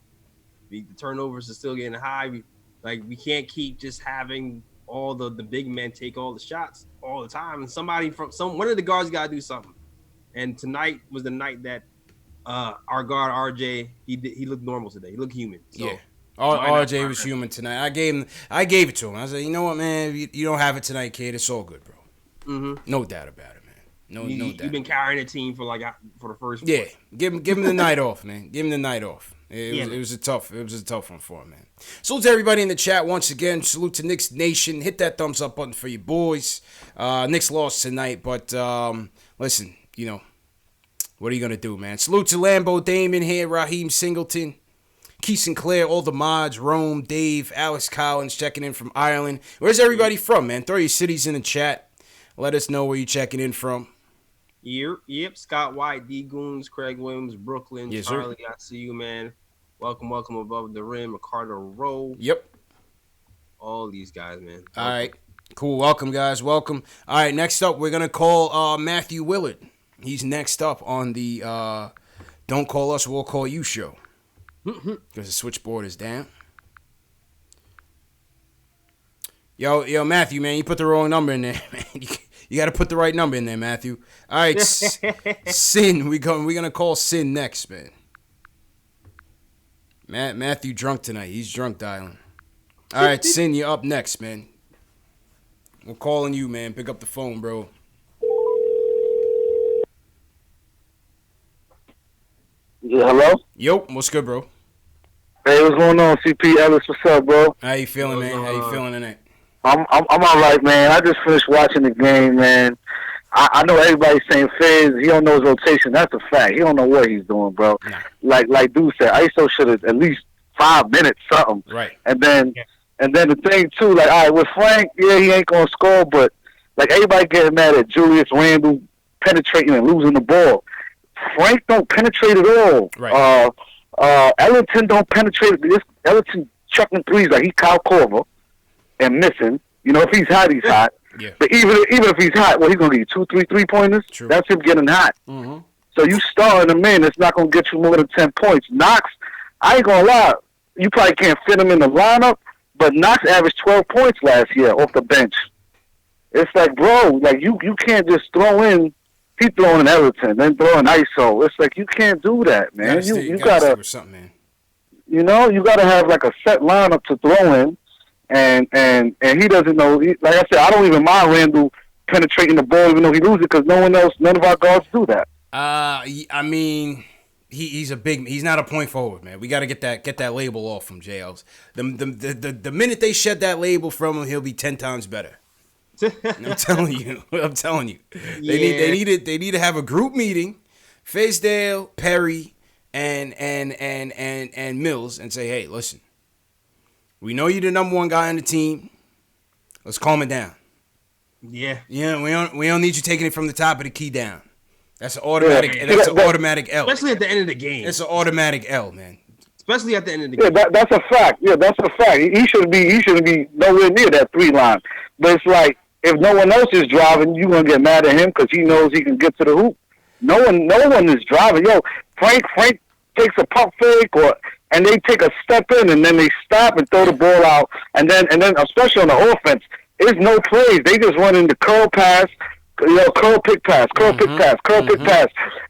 The turnovers are still getting high. We can't keep just having all the big men take all the shots all the time. And one of the guards got to do something. And tonight was the night that our guard RJ he looked normal today. He looked human. So, yeah, RJ was human tonight. I gave it to him. I said, you know what, man, you don't have it tonight, kid. It's all good, bro. Mm-hmm. No doubt about it, man. No doubt. You've been carrying a team for the first. Yeah, give him the night off, man. Give him the night off. It was a tough one for him, man. Salute to everybody in the chat once again. Salute to Knicks Nation. Hit that thumbs up button for your boys. Knicks lost tonight, but listen, what are you gonna do, man? Salute to Lambo Damon here, Raheem Singleton, Keith Sinclair, all the mods, Rome, Dave, Alex Collins checking in from Ireland. Where's everybody from, man? Throw your cities in the chat. Let us know where you're checking in from. Yep. Scott White, D Goons, Craig Williams, Brooklyn, yes, Charlie. Sir. I see you, man. Welcome above the rim, Ricardo Rowe. Yep. All these guys, man. All right. Cool. Welcome, guys. Welcome. All right. Next up, we're gonna call Matthew Willard. He's next up on the "Don't Call Us, We'll Call You" show because the switchboard is down. Yo, Matthew, man, you put the wrong number in there, man. You got to put the right number in there, Matthew. All right, Sin. We're gonna call Sin next, man. Matthew drunk tonight. He's drunk dialing. All right, Sin, you're up next, man. We're calling you, man. Pick up the phone, bro. Yeah, hello? Yo, what's good, bro? Hey, what's going on, CP Ellis? What's up, bro? How you feeling, man? How you feeling tonight? I'm all right, man. I just finished watching the game, man. I know everybody's saying Fizz, he don't know his rotation. That's a fact. He don't know what he's doing, bro. Nah. Like dude said, ISO should have at least 5 minutes, something. Right. And then the thing too, like, all right, with Frank, yeah, he ain't gonna score, but like everybody getting mad at Julius Randle penetrating and losing the ball. Frank don't penetrate at all. Right. Ellington don't penetrate. Ellington chucking threes like he Kyle Korver and missing. You know, if he's hot, he's hot. Yeah. But even if he's hot, well, he's gonna get you 2, 3 pointers. True. That's him getting hot. Mm-hmm. So you starting him in, it's not gonna get you more than 10 points. Knox, I ain't gonna lie, you probably can't fit him in the lineup, but Knox averaged 12 points last year off the bench. It's like, bro, like you can't just throw in. He throwing in Everton, then throwing ISO. It's like you can't do that, man. You gotta stick with something, man. You know, you gotta have like a set lineup to throw in, and he doesn't know. Like I said, I don't even mind Randall penetrating the ball even though he loses it because none of our guards do that. I mean, he's not a point forward, man. We got to get that label off from JLs. The minute they shed that label from him, he'll be 10 times better. I'm telling you. They need to have a group meeting, Fizdale, Perry, and Mills, and say, hey, listen, we know you're the number one guy on the team. Let's calm it down. Yeah. Yeah, we don't need you taking it from the top of the key down. That's an automatic. Yeah. That's an automatic L. Especially at the end of the game. It's an automatic L, man. Especially at the end of the game. Yeah, that's a fact. Yeah, that's a fact. He shouldn't be nowhere near that 3 line. But it's like if no one else is driving, you gonna get mad at him because he knows he can get to the hoop. No one is driving. Yo, Frank takes a pump fake and they take a step in and then they stop and throw the ball out and then especially on the offense, there's no plays. They just run into curl pass. Curl pick pass. In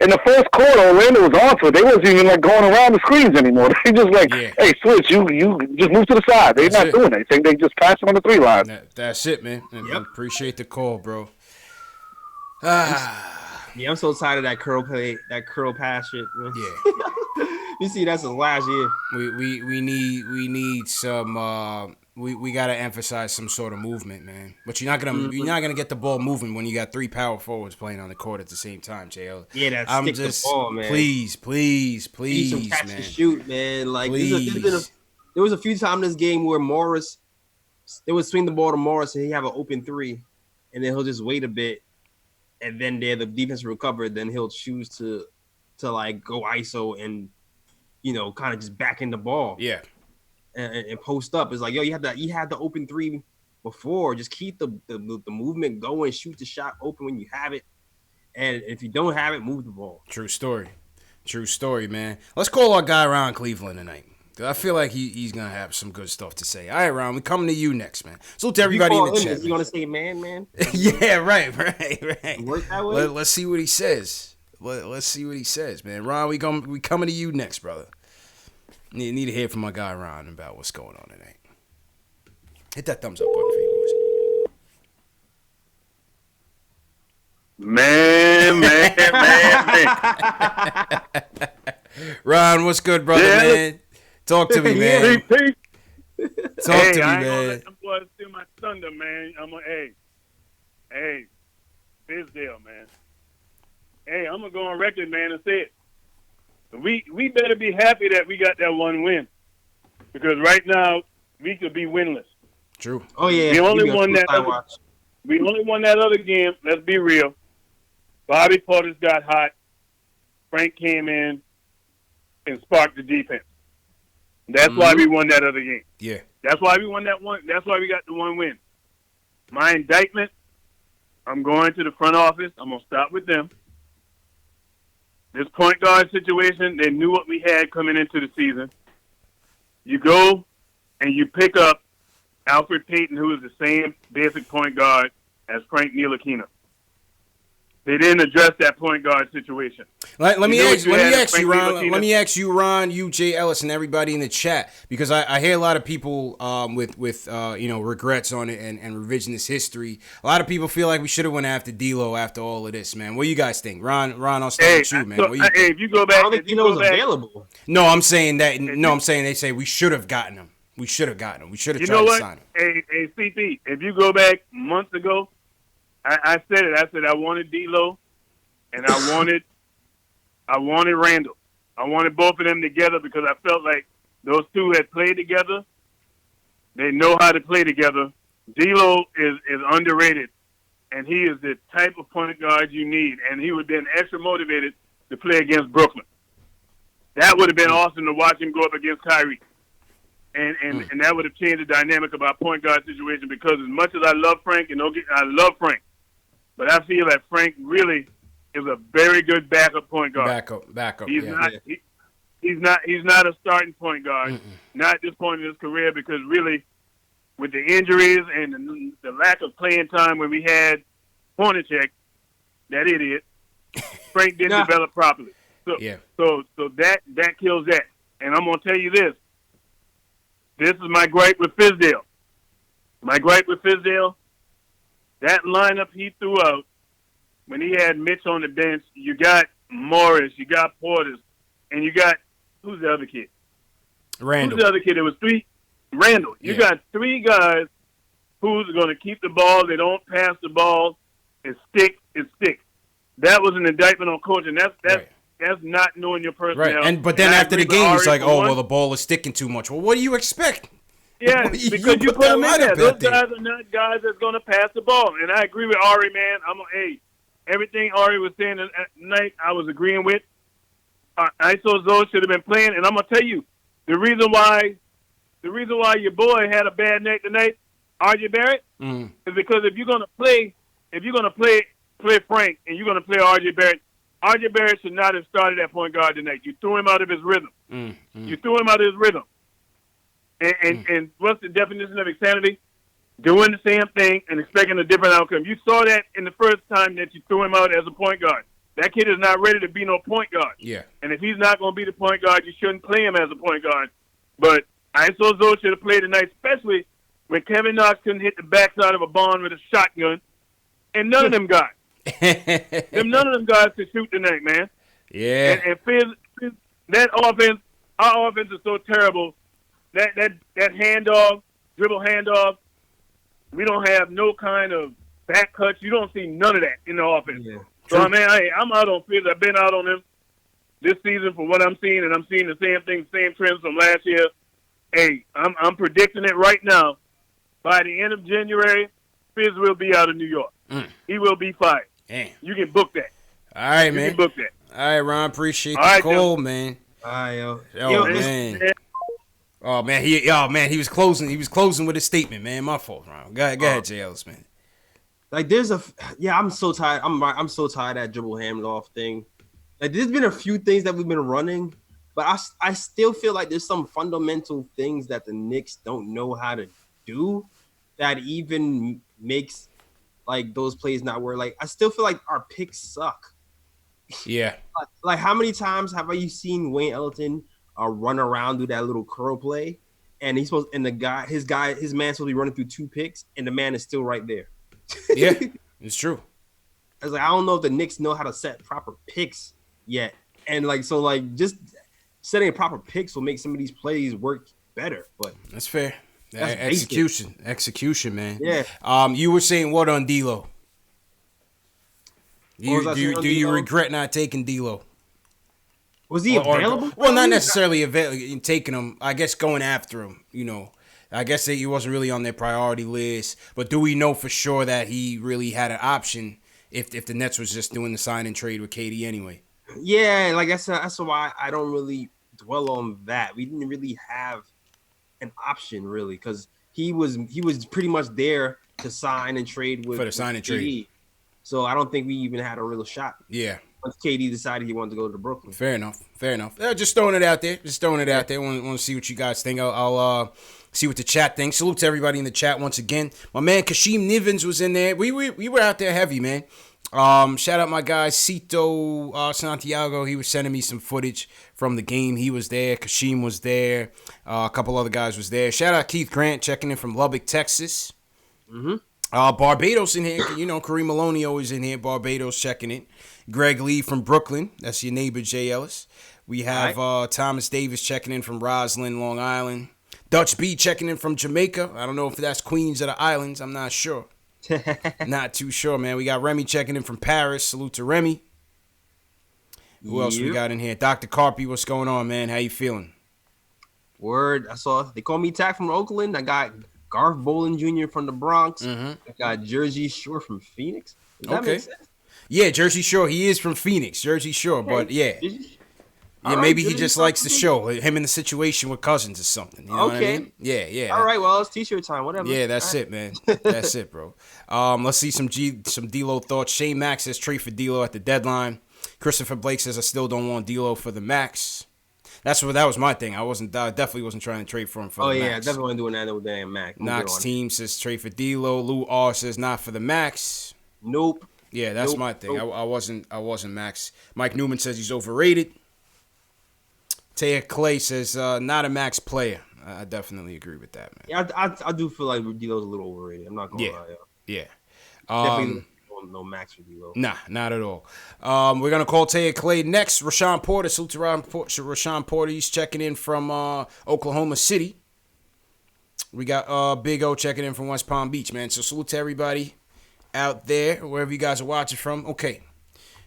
the first quarter, Orlando was on to it. They wasn't even like going around the screens anymore. They just like, hey, switch, you just move to the side. They're not doing anything. They just pass it on the 3 line. That's it, man. Yep. Appreciate the call, bro. Yeah, I'm so tired of that curl pass shit. Man. Yeah. You see, that's his last year. We need some. We gotta emphasize some sort of movement, man. But you're not gonna get the ball moving when you got 3 power forwards playing on the court at the same time, JL. Yeah, the ball, man. Please, need some catch man. And shoot, man. Like please. There was a few times in this game where Morris, they would swing the ball to Morris and he have an open 3, and then he'll just wait a bit, and then the defense will recover. Then he'll choose to like go ISO and kind of just back in the ball. Yeah. And post up. It's like, yo, you had the open 3 before. Just keep the movement going. Shoot the shot open when you have it. And if you don't have it, move the ball. True story, man. Let's call our guy Ron Cleveland tonight. I feel like he's going to have some good stuff to say. All right, Ron, we're coming to you next, man. So to everybody in the chat. Is he going to say man? Yeah, right. Work that way? Let's see what he says. Let's see what he says, man. Ron, we coming to you next, brother. Need to hear from my guy Ron about what's going on tonight. Hit that thumbs up button for you boys. Man. Ron, what's good, brother, man? Talk to me, man. Talk to me, man. I'm going to steal my thunder, man. I'm going to, hey, Fizdale, man. Hey, I'm going to go on record, man, and say it. We better be happy that we got that one win, because right now we could be winless. True. Oh yeah. We only won that other game. Let's be real. Bobby Portis got hot. Frank came in and sparked the defense. That's why we won that other game. Yeah. That's why we won that one. That's why we got the one win. My indictment, I'm going to the front office. I'm going to stop with them. This point guard situation, they knew what we had coming into the season. You go and you pick up Alfred Payton, who is the same basic point guard as Frank Ntilikina. They didn't address that point guard situation. Let me ask you, Ron, you, Jay Ellis, and everybody in the chat, because I hear a lot of people with regrets on it and revisionist history. A lot of people feel like we should have went after D'Lo after all of this, man. What do you guys think, Ron? I'll start with you, man. If you go back, I don't think D'Lo's available. No, I'm saying that. No, I'm saying they say we should have gotten him. We should have gotten him. We should have tried to sign him. Hey, CP, if you go back months ago, I said it. I said I wanted D'Lo, and I wanted Randall. I wanted both of them together because I felt like those two had played together. They know how to play together. D'Lo is underrated, and he is the type of point guard you need. And he would have been extra motivated to play against Brooklyn. That would have been awesome to watch him go up against Kyrie. And that would have changed the dynamic of our point guard situation, because as much as I love Frank, I love Frank, but I feel that Frank really is a very good backup point guard. Backup. He's not a starting point guard, not at this point in his career, because really, with the injuries and the lack of playing time when we had Hornacek, that idiot, Frank didn't develop properly. So that kills that. And I'm gonna tell you this. This is my gripe with Fizdale. That lineup he threw out when he had Mitch on the bench, you got Morris, you got Portis, and you got, who's the other kid? Randall. Who's the other kid? It was three. Randall. You got three guys who's going to keep the ball. They don't pass the ball. It's stick. That was an indictment on coaching. That's not knowing your personnel. Right. But then after the game, he's like, the ball is sticking too much. Well, what do you expect? Yeah, because you put them in there. Those guys are not guys that's going to pass the ball. And I agree with Ari, man. Everything Ari was saying tonight, I was agreeing with. ISO Zoe should have been playing. And I'm going to tell you, the reason why your boy had a bad night tonight, RJ Barrett, is because if you're going to play Frank and you're going to play RJ Barrett should not have started at point guard tonight. You threw him out of his rhythm. You threw him out of his rhythm. And what's the definition of insanity? Doing the same thing and expecting a different outcome. You saw that in the first time that you threw him out as a point guard. That kid is not ready to be no point guard. Yeah. And if he's not going to be the point guard, you shouldn't play him as a point guard. But ISO Zoe should have played tonight, especially when Kevin Knox couldn't hit the backside of a barn with a shotgun. And none of them guys. None of them guys could shoot tonight, man. Yeah. And Fizz, that offense, our offense is so terrible. That dribble handoff, we don't have no kind of back cuts. You don't see none of that in the offense. Yeah. So, I'm out on Fizz. I've been out on him this season for what I'm seeing, and I'm seeing the same thing, same trends from last year. Hey, I'm predicting it right now. By the end of January, Fizz will be out of New York. He will be fired. Damn. You can book that. All right, man. You can book that. All right, Ron. Appreciate the call, man. All right, yo. Man. Oh man, he was closing. He was closing with a statement, man. My fault, Ron. Go ahead, J. Ellis, man. Like I'm so tired. I'm so tired of that dribble handoff thing. Like there's been a few things that we've been running, but I still feel like there's some fundamental things that the Knicks don't know how to do that even makes like those plays not work. Like I still feel like our picks suck. Yeah. Like how many times have you seen Wayne Ellington run around, do that little curl play, and his man's supposed to be running through two picks, and the man is still right there. Yeah, it's true. I was like, I don't know if the Knicks know how to set proper picks yet, and just setting proper picks will make some of these plays work better. But that's fair. Execution, man. Yeah. You were saying what on D'Lo? Do you regret not taking D'Lo? Was he available? Well, not necessarily taking him. I guess going after him. I guess that he wasn't really on their priority list. But do we know for sure that he really had an option if the Nets was just doing the sign and trade with KD anyway? Yeah, like that's why I don't really dwell on that. We didn't really have an option really because he was pretty much there to sign and trade with for the sign and trade. So I don't think we even had a real shot. Yeah. Once KD decided he wanted to go to Brooklyn. Fair enough. Just throwing it out there. Want to see what you guys think. I'll see what the chat thinks. Salute to everybody in the chat once again. My man Kashim Nivens was in there. We were out there heavy, man. Shout out my guy Cito Santiago. He was sending me some footage from the game. He was there. Kashim was there. A couple other guys was there. Shout out Keith Grant checking in from Lubbock, Texas. Barbados in here. Kareem Maloney always in here. Barbados checking in. Greg Lee from Brooklyn. That's your neighbor, J. Ellis. We have Thomas Davis checking in from Roslyn, Long Island. Dutch B checking in from Jamaica. I don't know if that's Queens or the Islands. I'm not sure. Not too sure, man. We got Remy checking in from Paris. Salute to Remy. Who else we got in here? Dr. Carpy, what's going on, man? How you feeling? Word. I saw they call me Tack from Oakland. I got Garth Bolin Jr. from the Bronx. Mm-hmm. I got Jersey Shore from Phoenix. Does that make sense? Yeah, Jersey Shore. He is from Phoenix, Jersey Shore. But yeah, All maybe right, he just likes the show. Him in the situation with Cousins or something. You know what I mean? Yeah. All right, well, it's T-shirt time. Whatever. Yeah, that's it, man. That's it, bro. Let's see some D-Lo thoughts. Shane Mack says trade for D-Lo at the deadline. Christopher Blake says I still don't want D-Lo for the max. That was my thing. I definitely wasn't trying to trade for him for the max. Oh yeah, I definitely wasn't doing that with damn Mac. Knox team says trade for D-Lo. Lou R says not for the max. Nope. Yeah, that's my thing. Nope. I wasn't max. Mike Newman says he's overrated. Taya Clay says not a max player. I definitely agree with that, man. Yeah, I do feel like D-Lo's a little overrated. I'm not gonna lie. Yeah. Definitely no max for D-Lo. Nah, not at all. We're gonna call Taya Clay next. Rashawn Porter, salute to Rashawn Porter. He's checking in from Oklahoma City. We got Big O checking in from West Palm Beach, man. So salute to everybody out there, wherever you guys are watching from. Okay.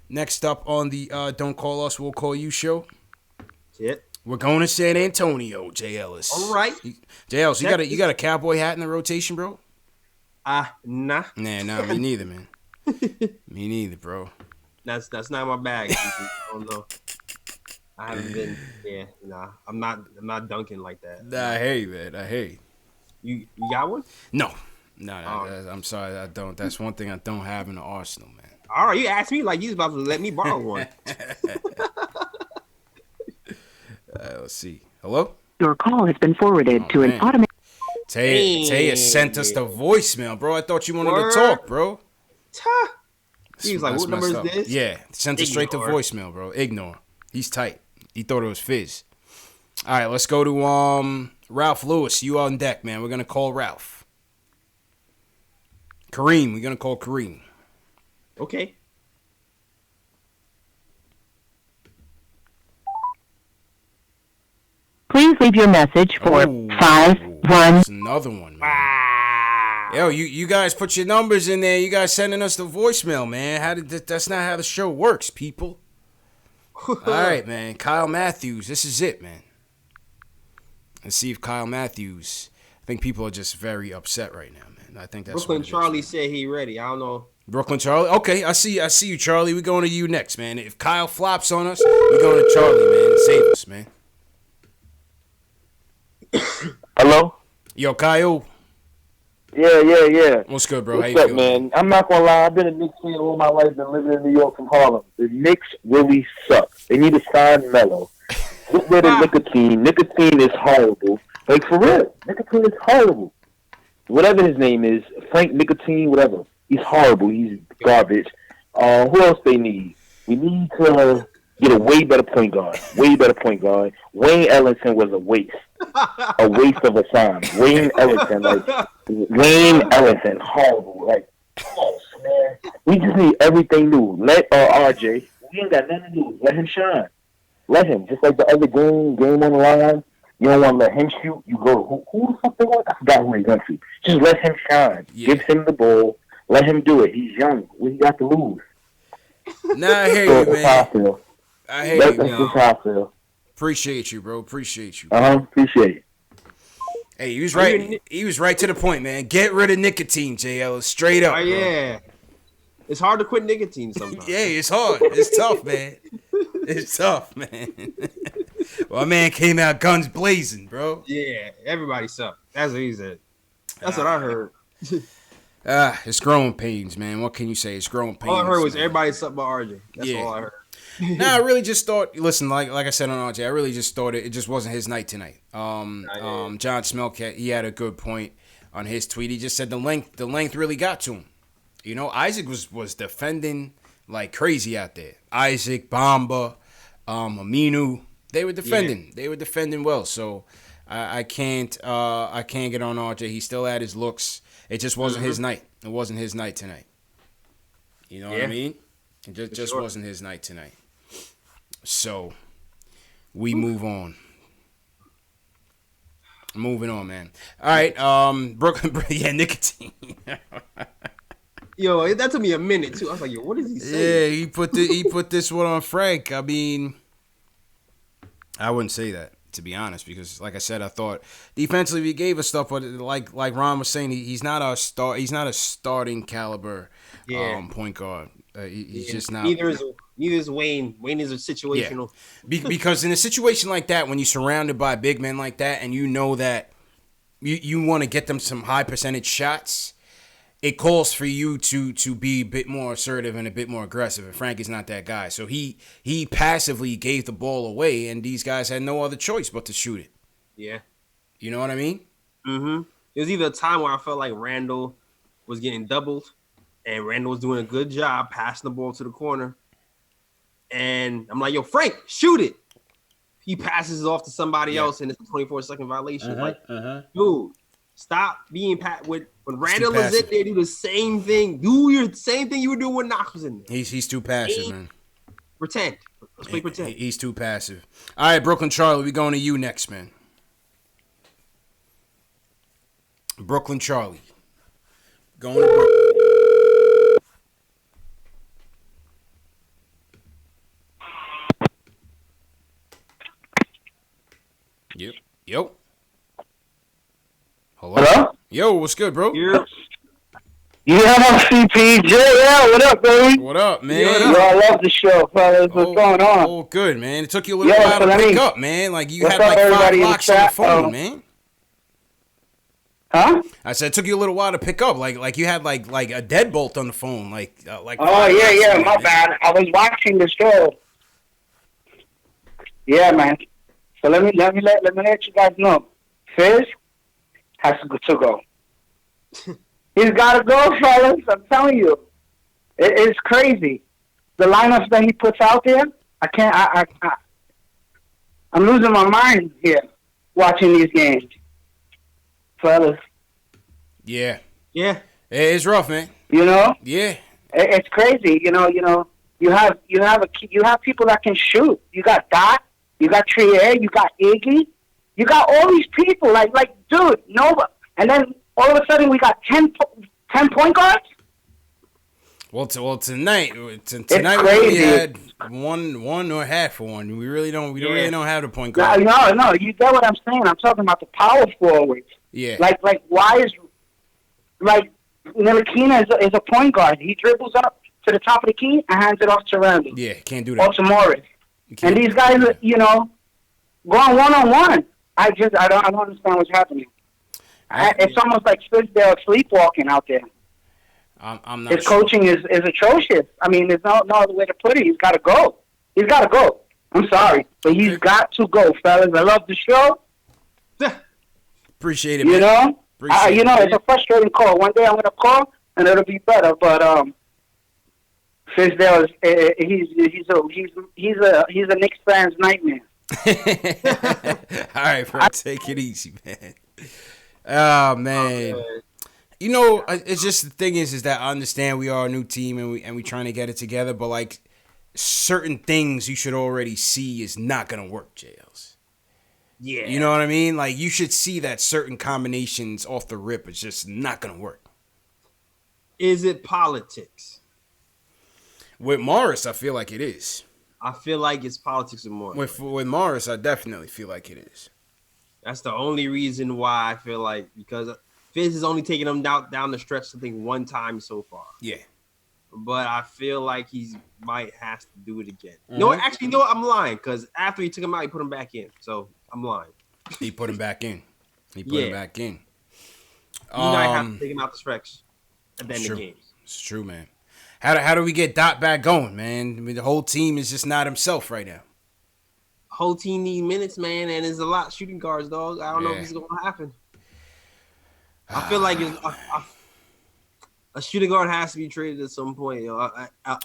Next up on the Don't Call Us, We'll Call You show. Yep. We're going to San Antonio, Jay Ellis. All right. Jay Ellis, you got a cowboy hat in the rotation, bro? Nah. Nah, me neither, man. Me neither, bro. That's not my bag. I don't know. I haven't been. Yeah, nah. I'm not dunking like that. Nah, I hear you, man. I hear you. You got one? No. I'm sorry, I don't. That's one thing I don't have in the arsenal, man. All right, you asked me like you was about to let me borrow one. Let's see. Hello? Your call has been forwarded to an automated. Taya sent us the voicemail, bro. I thought you wanted to talk, bro. He was like, what number is this? Yeah, sent it straight to voicemail, bro. Ignore. He's tight. He thought it was Fizz. All right, let's go to Ralph Lewis. You on deck, man. We're going to call Ralph. Kareem. We're going to call Kareem. Okay. Please leave your message for 51. That's another one, man. Yo, you guys put your numbers in there. You guys sending us the voicemail, man. That's not how the show works, people. All right, man. Kyle Matthews. This is it, man. Let's see if Kyle Matthews. I think people are just very upset right now, man. I think that's Brooklyn Charlie said he ready. I don't know. Brooklyn Charlie. Okay, I see you, Charlie. We're going to you next, man. If Kyle flops on us, we're going to Charlie, man. Save us, man. Hello? Yo, Kyle. Yeah. What's good, bro? What's How you up, feeling? man? I'm not gonna lie. I've been a Knicks fan all my life. Been living in New York from Harlem. The Knicks really suck. They need to sign Melo. Get rid of nicotine. Nicotine is horrible. Like, for real. Nicotine is horrible. Whatever his name is, Frank Nicotine, whatever. He's horrible. He's garbage. Who else they need? We need to get a way better point guard. Wayne Ellington was a waste. A waste of a sign. Wayne Ellington, horrible. Like, close, man. We just need everything new. Let RJ. We ain't got nothing to do. Let him shine. Let him. Just like the other game on the line. You don't want to let him shoot. You go, who the fuck they want? I forgot who he went to. Just let him shine. Yeah. Give him the ball. Let him do it. He's young. What he got to lose? Nah, I hear you, man. I hear you. That's just how I feel. Appreciate you, bro. Appreciate you. Appreciate it. Hey, he was right. He was right to the point, man. Get rid of nicotine, JL. Straight up. Oh, yeah. It's hard to quit nicotine sometimes. Yeah, it's hard. It's tough, man. It's tough, man. Well, my man came out guns blazing, bro. Yeah, everybody sucked. That's what he said. That's what I heard. It's growing pains, man. What can you say? It's growing pains. All I heard was man. everybody sucked by RJ. That's all I heard. Nah, I really just thought. Listen, like I said on RJ, I really just thought it just wasn't his night tonight. John Smelk, he had a good point on his tweet. He just said the length really got to him. You know, Isaac was defending like crazy out there. Isaac, Bamba, Aminu, they were defending. Yeah. They were defending well. So I can't get on RJ. He still had his looks. It just wasn't his night. It wasn't his night tonight. You know what I mean? It just wasn't his night tonight. So we move on. Moving on, man. All right, Brooklyn, yeah, nicotine. Yo, that took me a minute too. I was like, yo, what is he saying? Yeah, he put this one on Frank. I mean, I wouldn't say that. to be honest, because like I said, I thought defensively he gave us stuff, but like Ron was saying, he's not a starting caliber point guard. He's just not. Neither is Wayne. Wayne is a situational. Yeah. Because in a situation like that, when you're surrounded by big men like that, and you know that you want to get them some high percentage shots, it calls for you to be a bit more assertive and a bit more aggressive. And Frank is not that guy. So he passively gave the ball away, and these guys had no other choice but to shoot it. Yeah. You know what I mean? Mm-hmm. It was either a time where I felt like Randall was getting doubled, and Randall was doing a good job passing the ball to the corner. And I'm like, yo, Frank, shoot it. He passes it off to somebody else, and it's a 24-second violation. Dude, stop being when Randall is in there, do the same thing. Do your same thing you were doing when Knox was in there. He's too passive, man. Pretend. Let's play pretend. He's too passive. All right, Brooklyn Charlie, we going to you next, man. Brooklyn Charlie. Going to Brooklyn. Yep. Yo. Hello? Yo, what's good, bro? Yeah. Yeah, CPJ. Yeah, what up, baby? What up, man? Yo, I love the show, fellas. What's going on? Oh, good, man. It took you a little while to pick up, man. Like, you had like 5 blocks on the phone, man. Huh? I said it took you a little while to pick up. Like you had like a deadbolt on the phone. Like oh, yeah, my bad. I was watching the show. Yeah, man. So let me let you guys know. Fizz has to go. He's got to go, fellas. I'm telling you, it's crazy. The lineups that he puts out there, I can't. I'm losing my mind here watching these games, fellas. Yeah. It's rough, man. You know. Yeah. It's crazy. You know. You have people that can shoot. You got Dot. You got Trier, you got Iggy, you got all these people. Like, dude, nobody. And then all of a sudden we got 10 point guards. Well, tonight we had one or half of one. We really don't have the point guard. No, you get what I'm saying. I'm talking about the power forwards. Yeah. Like why is Ntilikina is a point guard. He dribbles up to the top of the key and hands it off to Randall. Yeah, can't do that. Or to Morris. And these guys, going one-on-one. I don't understand what's happening. It's almost like Fizdale sleepwalking out there. I'm not. His coaching is atrocious. I mean, there's no other way to put it. He's got to go. I'm sorry, but he's got to go, fellas. I love the show. Appreciate it, man. It's a frustrating call. One day I'm gonna call and it'll be better, but Fizdale he's a Knicks fan's nightmare. All right, bro, take it easy, man. Oh man, it's just the thing is that I understand we are a new team and we trying to get it together, but like certain things you should already see is not gonna work, JLs. Yeah, you know what I mean? Like you should see that certain combinations off the rip is just not gonna work. Is it politics? With Morris, I feel like it is. I feel like it's politics with Morris. With Morris, I definitely feel like it is. That's the only reason why I feel like, because Fizz has only taken him down the stretch, I think, one time so far. Yeah. But I feel like he might have to do it again. Mm-hmm. No, actually, what? I'm lying, because after he took him out, he put him back in. So I'm lying. He put him back in. You might have to take him out the stretch at the end of the games. It's true, man. How do we get Dot back going, man? I mean, the whole team is just not himself right now. Whole team needs minutes, man, and there's a lot of shooting guards, dog. I don't know if it's going to happen. I feel like a shooting guard has to be traded at some point.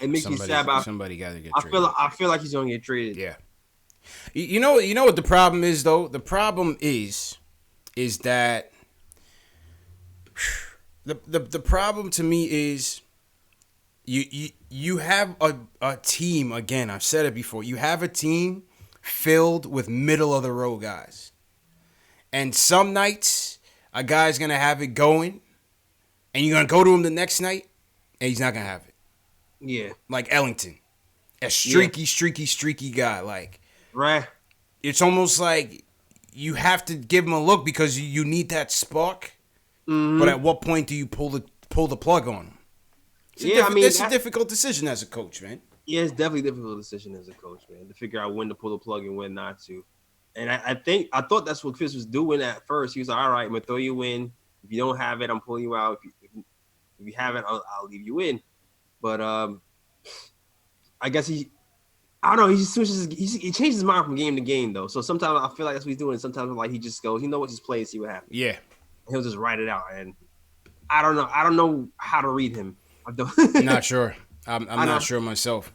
It makes me sad about somebody got to get traded. I feel like he's going to get traded. Yeah. You know what the problem is, though? The problem is that the problem to me is you have a team, again, I've said it before, you have a team filled with middle of the road guys. And some nights a guy's going to have it going and you're going to go to him the next night and he's not going to have it. Yeah. Like Ellington. A streaky guy. Like, right. It's almost like you have to give him a look because you need that spark. But at what point do you pull the plug on him? It's a difficult decision as a coach, man. Yeah, it's definitely a difficult decision as a coach, man, to figure out when to pull the plug and when not to. And I thought that's what Chris was doing at first. He was like, all right, I'm going to throw you in. If you don't have it, I'm pulling you out. If you have it, I'll leave you in. But I guess he changes his mind from game to game, though. So sometimes I feel like that's what he's doing. Sometimes like he just goes, you know what, just play and see what happens. Yeah. He'll just write it out. And I don't know how to read him. I'm not sure. I'm not sure myself.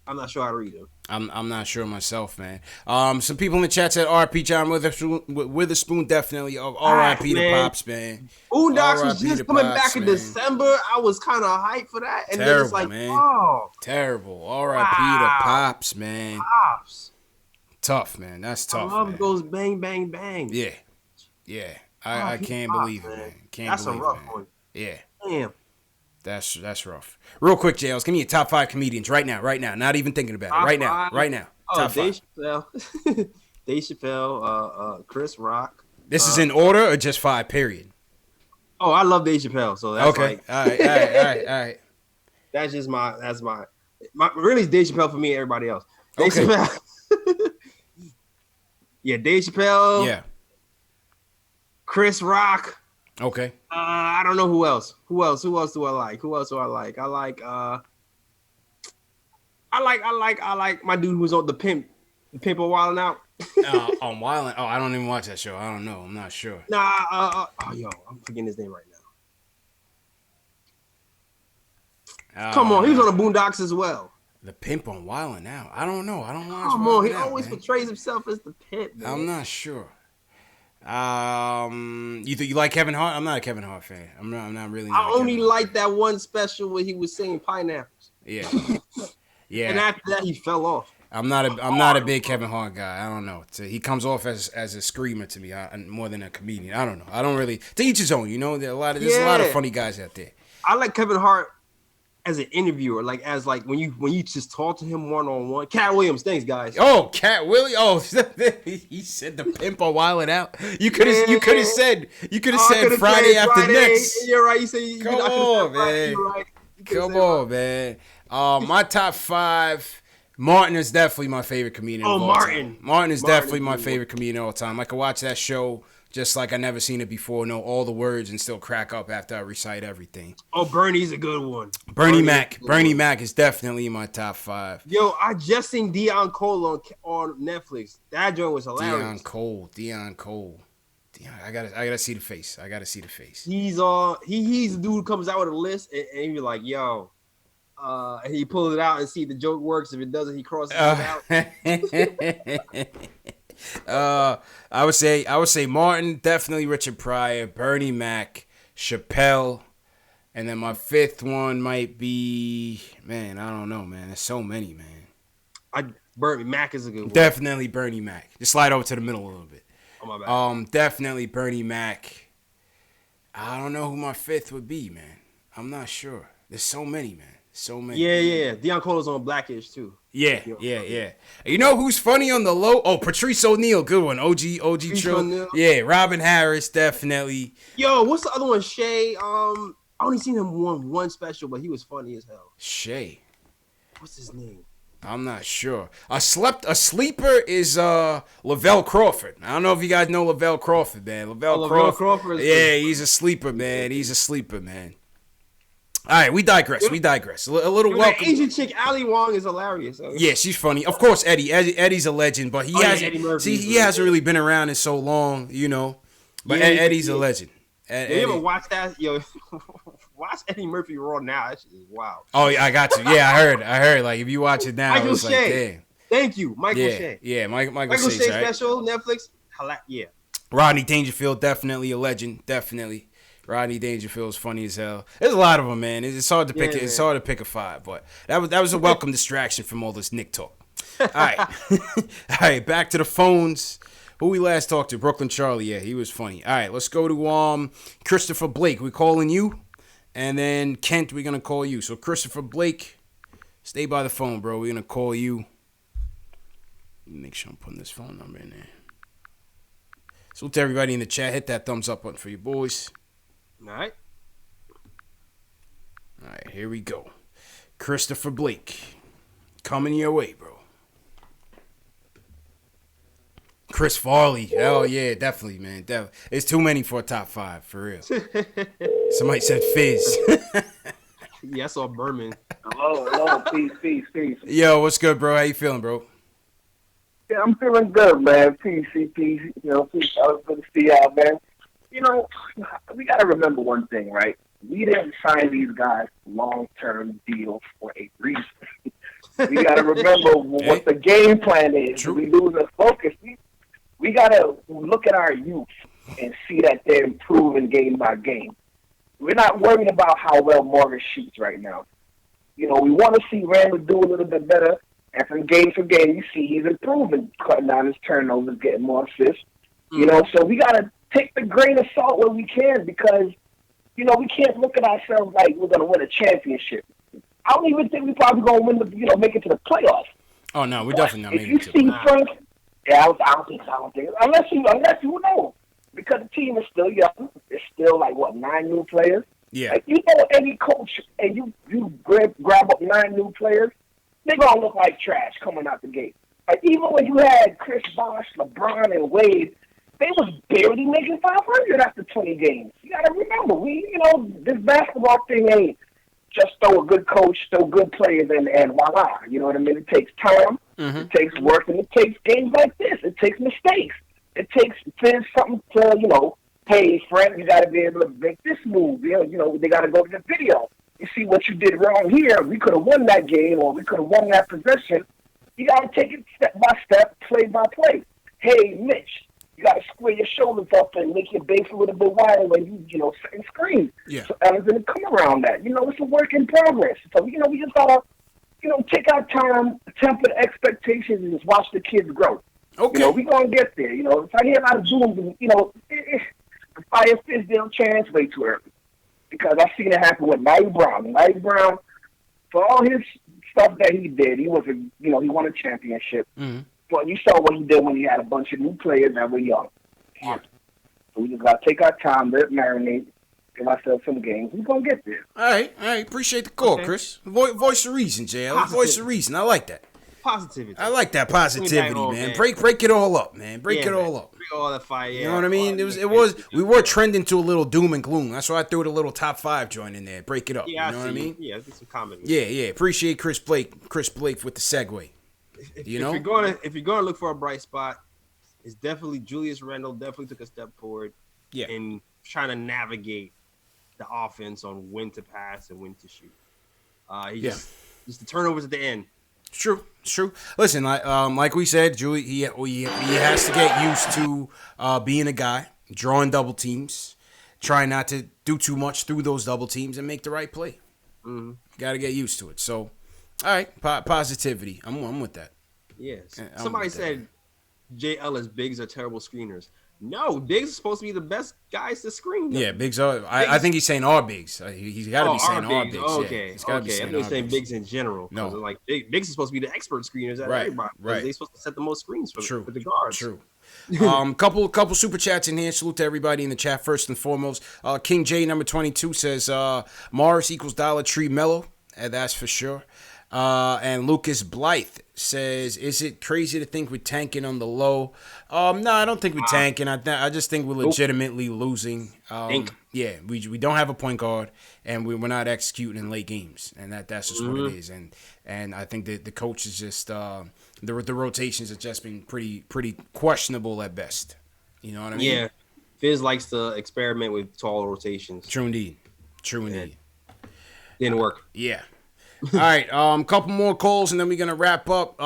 I'm not sure how to read him. I'm not sure myself, man. Some people in the chat said R.P. John Witherspoon definitely. R.I.P. to Pops, man. Boondocks was just coming back in December. I was kind of hyped for that, and terrible, it's like, man. Oh, terrible. R.I.P. to Pops, man. Pops. Tough, man. That's tough. Love goes bang, bang, bang. Yeah. I can't believe it, man. That's a rough one. Yeah. Damn. That's rough. Real quick, JLs, give me your top 5 comedians right now. Not even thinking about it. Right now. Top 5. Dave Chappelle. Dave Chappelle, Chris Rock. This is in order or just 5, period? Oh, I love Dave Chappelle, so that's okay. All right. That's just my really it's Dave Chappelle for me and everybody else. Dave Chappelle. Yeah, Dave Chappelle. Yeah. Chris Rock. Okay. I don't know who else. Who else do I like? I like my dude who's on the Pimp on Wild 'N Out. On Wild 'N Out. Oh, I don't even watch that show. I don't know. I'm not sure. I'm forgetting his name right now. Come on, he was on the Boondocks as well. The Pimp on Wild 'N Out. I don't know. I don't watch. Come on, he always portrays himself as the Pimp. Man. I'm not sure. You like Kevin Hart? I'm not a Kevin Hart fan. I'm not really. I only like that one special where he was singing Pineapples. Yeah. And after that, he fell off. I'm not a big Kevin Hart guy. I don't know. He comes off as a screamer to me more than a comedian. I don't know. I don't really. To each his own. You know, there's a lot of funny guys out there. I like Kevin Hart as an interviewer, as when you just talk to him one-on-one. Cat Williams, thanks guys. Oh, Cat Willie. Oh, he said the Pimp on Wild 'N Out. You could have said Friday after next. You're right. You say come on, man. Right. Come on, man. My top 5. Martin is definitely my favorite comedian. Oh, Martin. Martin is definitely my favorite comedian of all time. I could watch that show just like I never seen it before, know all the words, and still crack up after I recite everything. Oh, Bernie's a good one. Bernie Mac is definitely in my top 5. Yo, I just seen Deion Cole on Netflix. That joint was hilarious. Deion Cole. I gotta see the face. He's he's the dude who comes out with a list and he be like, yo. And he pulls it out and see if the joke works. If it doesn't, he crosses it out. I would say Martin, definitely Richard Pryor, Bernie Mac, Chappelle, and then my 5th one might be, man, I don't know, man. There's so many, man. Bernie Mac is a good one. Definitely Bernie Mac. Just slide over to the middle a little bit. Oh, my bad. Definitely Bernie Mac. I don't know who my 5th would be, man. I'm not sure. There's so many, man. So many. Yeah. Deion Cole is on Blackish too. Yeah. You know who's funny on the low? Oh, Patrice O'Neal, good one. OG Trill. Yeah, Robin Harris, definitely. Yo, what's the other one? Shay. I only seen him one special, but he was funny as hell. Shay. What's his name? I'm not sure. A sleeper is Lavelle Crawford. I don't know if you guys know Lavelle Crawford, man. Lavelle Crawford. Yeah, he's a sleeper, man. All right, we digress. A little welcome. The Asian chick Ali Wong is hilarious. Yeah, she's funny. Of course, Eddie's a legend, but he hasn't really been around in so long, you know. But Eddie's a legend. You ever watch that? Yo, watch Eddie Murphy Raw now. That shit is wild. Oh, yeah, I got to. Yeah, I heard. Like, if you watch it now, Michael it's Shea. like, damn. Thank you, Michael Shea. Yeah, Michael Shea right? special, Netflix. Yeah. Rodney Dangerfield, definitely a legend. Definitely. Rodney Dangerfield is funny as hell. There's a lot of them, man. It's hard to pick. It's hard to pick a 5, but that was a welcome distraction from all this Nick talk. All right, all right. Back to the phones. Who we last talked to? Brooklyn Charlie. Yeah, he was funny. All right, let's go to Christopher Blake. We calling you, and then Kent. We're gonna call you. So Christopher Blake, stay by the phone, bro. We're gonna call you. Make sure I'm putting this phone number in there. Salute to everybody in the chat. Hit that thumbs up button for you boys. All right. All right, here we go. Christopher Blake, coming your way, bro. Chris Farley. Hell yeah, definitely, man. It's too many for a top 5, for real. Somebody said Fizz. Yeah, I saw Berman. Hello, peace. Yo, what's good, bro? How you feeling, bro? Yeah, I'm feeling good, man. Peace. You know, peace. I was good to see y'all, man. You know, we got to remember one thing, right? We didn't sign these guys long-term deals for a reason. We got to remember what the game plan is. True. We lose our focus. We got to look at our youth and see that they're improving game by game. We're not worried about how well Morgan shoots right now. You know, we want to see Randall do a little bit better. And from game to game, you see he's improving, cutting down his turnovers, getting more assists. You know, so we got to take the grain of salt where we can because, you know, we can't look at ourselves like we're going to win a championship. I don't even think we're probably going to win make it to the playoffs. Oh, no, we're definitely not making it to the playoffs. If you see the Frank, I don't think. Unless you know. Because the team is still young. It's still, 9 new players? Yeah. Like, you know, any coach, and you grab up 9 new players, they're going to look like trash coming out the gate. Like, even when you had Chris Bosh, LeBron, and Wade, they was barely making 500 after 20 games. You got to remember, this basketball thing ain't just throw a good coach, throw good players, and voila. You know what I mean? It takes time. Mm-hmm. It takes work, and it takes games like this. It takes mistakes. It takes something to, hey, Frank, you got to be able to make this move. They got to go to the video. You see what you did wrong here. We could have won that game, or we could have won that possession. You got to take it step by step, play by play. Hey, Mitch, you got to square your shoulders up and make your base a little bit wider when you setting screens. Yeah. So Allen's going to come around that. It's a work in progress. So, we just got to, take our time, temper the expectations, and just watch the kids grow. Okay. We're going to get there. If I hear a lot of doom, the fire Fizdale chance way too early. Because I've seen it happen with Larry Brown. Larry Brown, for all his stuff that he did, he won a championship. Mm-hmm. But you saw what he did when he had a bunch of new players that were young. Yeah. So we just got to take our time, let it marinate, give ourselves some games. We're going to get there. All right. Appreciate the call, Chris. Voice of reason, JL. Voice of reason. I like that. Positivity. I like that positivity, man. Break it all up, man. Break it all up. Bring all that fire. You know what I mean? We were trending to a little doom and gloom. That's why I threw it a little top 5 joint in there. Break it up. Yeah, you know what I mean? Yeah, get some comedy. Yeah. Appreciate Chris Blake with the segue. If you're going to look for a bright spot, it's definitely Julius Randle. Definitely took a step forward. Yeah. In trying to navigate the offense on when to pass and when to shoot. Just the turnovers at the end. It's true. Listen, like we said, Julie, he has to get used to being a guy, drawing double teams, trying not to do too much through those double teams, and make the right play. Mm-hmm. Got to get used to it. So, all right, positivity. I'm with that. Yes. Somebody said J. Ellis bigs are terrible screeners. No, bigs are supposed to be the best guys to screen them. Yeah, bigs are. I think he's saying our bigs. He's got to be saying our bigs. Okay, yeah, he's got to be saying I'm saying bigs in general. No, like bigs are supposed to be the expert screeners at everybody. Right. They're supposed to set the most screens for the guards. True. Couple super chats in here. Salute to everybody in the chat first and foremost. King J number 22 says Morris equals Dollar Tree Mellow. That's for sure. And Lucas Blythe says, is it crazy to think we're tanking on the low? No, I don't think we're tanking. I just think we're legitimately losing. Yeah, we don't have a point guard, and we're not executing in late games, and that's just what it is. And I think that the coach is just the rotations have just been pretty questionable at best. You know what I mean? Yeah, Fizz likes to experiment with tall rotations. True indeed. Didn't work. Yeah. All right, couple more calls and then we're gonna wrap up.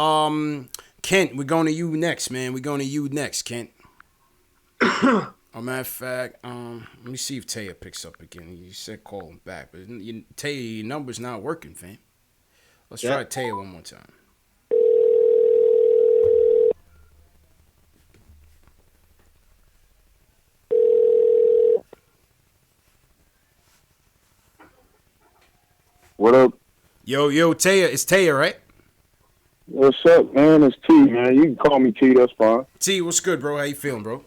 Kent, we're going to you next, man. We're going to you next, Kent. Matter of fact, let me see if Taya picks up again. You said call him back, but Taya, your number's not working, fam. Let's try Taya one more time. What up? Yo, Taya. It's Taya, right? What's up, man? It's T, man. You can call me T. That's fine. T, what's good, bro? How you feeling, bro?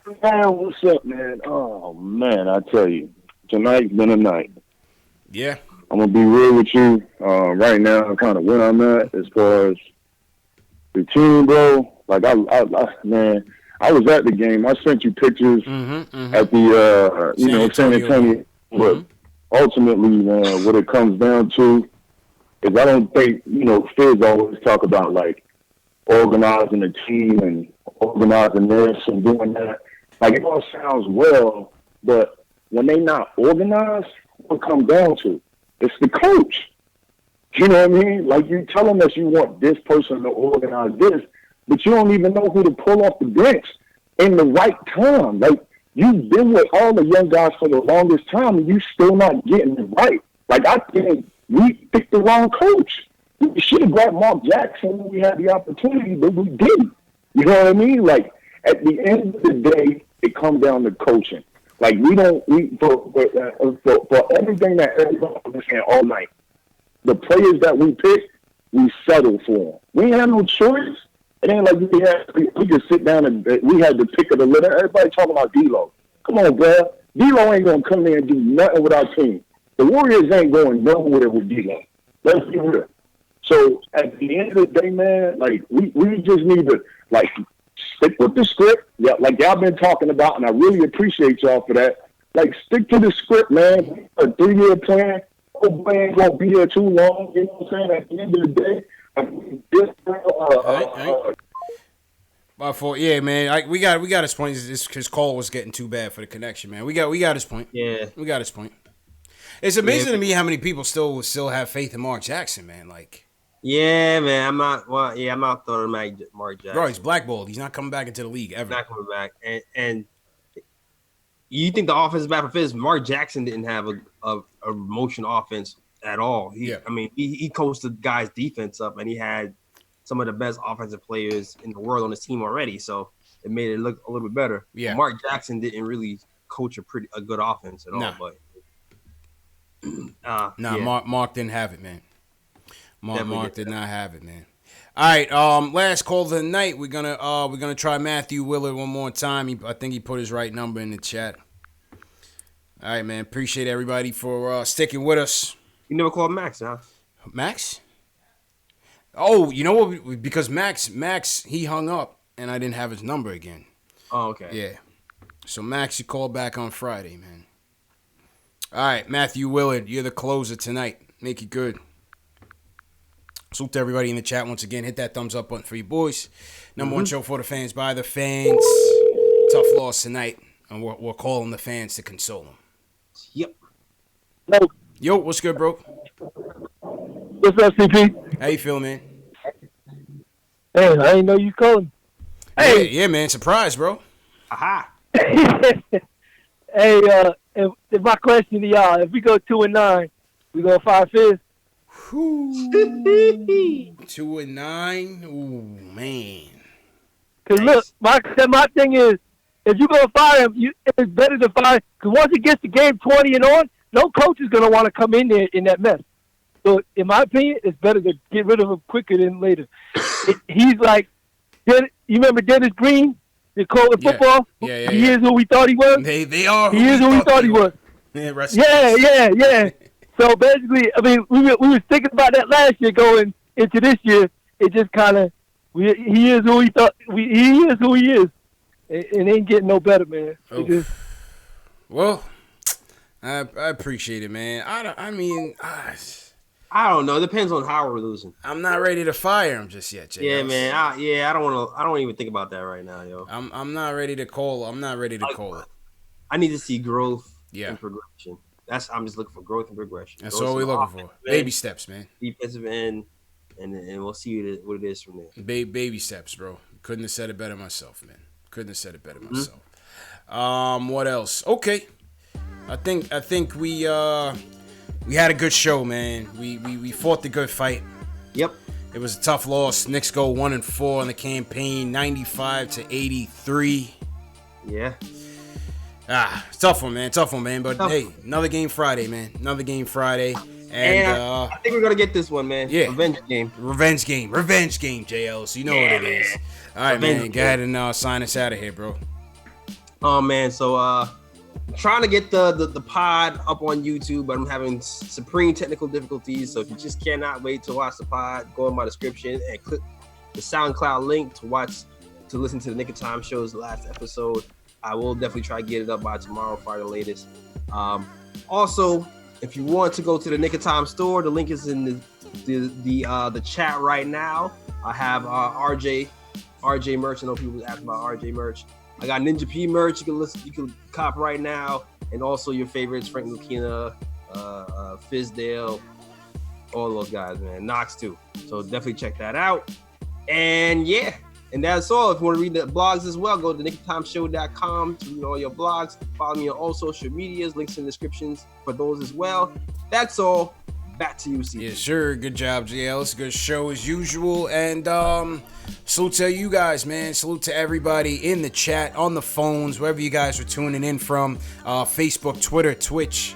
Man, what's up, man? Oh, man, I tell you, tonight's been a night. Yeah. I'm going to be real with you. Right now, kind of where I'm at as far as the team, bro. Like, man, I was at the game. I sent you pictures at the, San Antonio. But ultimately, man, what it comes down to is I don't think, Fizz always talk about, like, organizing a team and organizing this and doing that. Like, it all sounds well, but when they not organized, what it comes down to? It's the coach. You know what I mean? Like, you telling us you want this person to organize this, but you don't even know who to pull off the bench in the right time. Like, you've been with all the young guys for the longest time, and you still not getting it right. Like, I think we picked the wrong coach. We should have grabbed Mark Jackson when we had the opportunity, but we didn't. You know what I mean? Like, at the end of the day, it comes down to coaching. Like, for everything that everybody was saying all night, the players that we picked, we settled for them. We ain't had no choice. It ain't like we could sit down and we had the pick of the litter. Everybody talking about D-Lo. Come on, bro. D-Lo ain't going to come there and do nothing with our team. The Warriors ain't going nowhere with D-Lo. Let's be real. So, at the end of the day, man, like, we just need to, like, stick with the script. Yeah, like y'all been talking about, and I really appreciate y'all for that. Like, stick to the script, man. A 3-year plan. Oh, boy, ain't going to be here too long. You know what I'm saying? At the end of the day, yeah, man. We got his point. His call was getting too bad for the connection, man. We got his point. Yeah, we got his point. It's amazing to me how many people still have faith in Mark Jackson, man. Like, yeah, man. I'm not throwing Mark Jackson. Bro, he's blackballed. He's not coming back into the league ever. Not coming back. And you think the offense is bad for Fizz? Mark Jackson didn't have a motion offense at all. I mean, he coached the guys' defense up, and he had some of the best offensive players in the world on his team already. So it made it look a little bit better. Yeah. But Mark Jackson didn't really coach a good offense at all. But Mark didn't have it, man. Mark did not have it, man. All right, last call of the night. We're gonna try Matthew Willard one more time. I think he put his right number in the chat. All right, man. Appreciate everybody for sticking with us. You never called Max, huh? Max? Oh, you know what? Because Max, he hung up, and I didn't have his number again. Oh, okay. Yeah. So Max, you call back on Friday, man. All right, Matthew Willard, you're the closer tonight. Make it good. Salute to everybody in the chat once again. Hit that thumbs up button for you boys. Number one show for the fans by the fans. Tough loss tonight, and we're calling the fans to console them. Yep. Yo, what's good, bro? What's up, CP? How you feel, man? Hey, I didn't know you calling. Hey, yeah, man. Surprise, bro. Aha. Hey, if my question to y'all, if we go 2-9, we go 5 Fizz? 2-9. Ooh, man. Because look, my thing is, if you go fire him, it's better to fire. Because once it gets to game 20 and on, no coach is going to want to come in there in that mess. So, in my opinion, it's better to get rid of him quicker than later. He's like, you remember Dennis Green, the coach of football? Yeah. He is who we thought he was. They are. He is who we thought he was. Yeah. So basically, I mean, we were thinking about that last year going into this year. It just kind of, he is who he thought. He is who he is. It ain't getting no better, man. Well, I appreciate it, man. I don't know. It depends on how we're losing. I'm not ready to fire him just yet, Jay. Yeah, man. I don't want to. I don't even think about that right now, yo. I'm not ready to call. I'm not ready to call it. I need to see growth and progression. I'm just looking for growth and progression. That's all we're looking for. Baby steps, man. Defensive end, and we'll see what it is from there. Baby steps, bro. Couldn't have said it better myself, man. What else? Okay. I think we had a good show, man. We fought the good fight. Yep. It was a tough loss. Knicks go 1-4 in the campaign, 95-83. Yeah. It's tough one, man. But hey, another game Friday, man. And I think we're gonna get this one, man. Yeah. Revenge game, JL. So you know what it is. All right, man. Go ahead and sign us out of here, bro. Oh man, so trying to get the pod up on YouTube, but I'm having supreme technical difficulties. So if you just cannot wait to watch the pod, go in my description and click the SoundCloud link to listen to the Nick of Time show's last episode. I will definitely try to get it up by tomorrow, Friday latest. Also, if you want to go to the Nick of Time store, the link is in the chat right now. I have RJ merch. I know people ask about RJ merch. I got Ninja P merch. You can cop right now, and also your favorites: Frank Lucina, Fizdale, all those guys, man. Knox too. So definitely check that out. And yeah, and that's all. If you want to read the blogs as well, go to nickoftimeshow.com to read all your blogs. Follow me on all social medias. Links in the descriptions for those as well. That's all. Back to you, CP. Yes, sure. Good job, JL. It's a good show as usual. And salute to you guys, man. Salute to everybody in the chat, on the phones, wherever you guys are tuning in from. Facebook, Twitter, Twitch,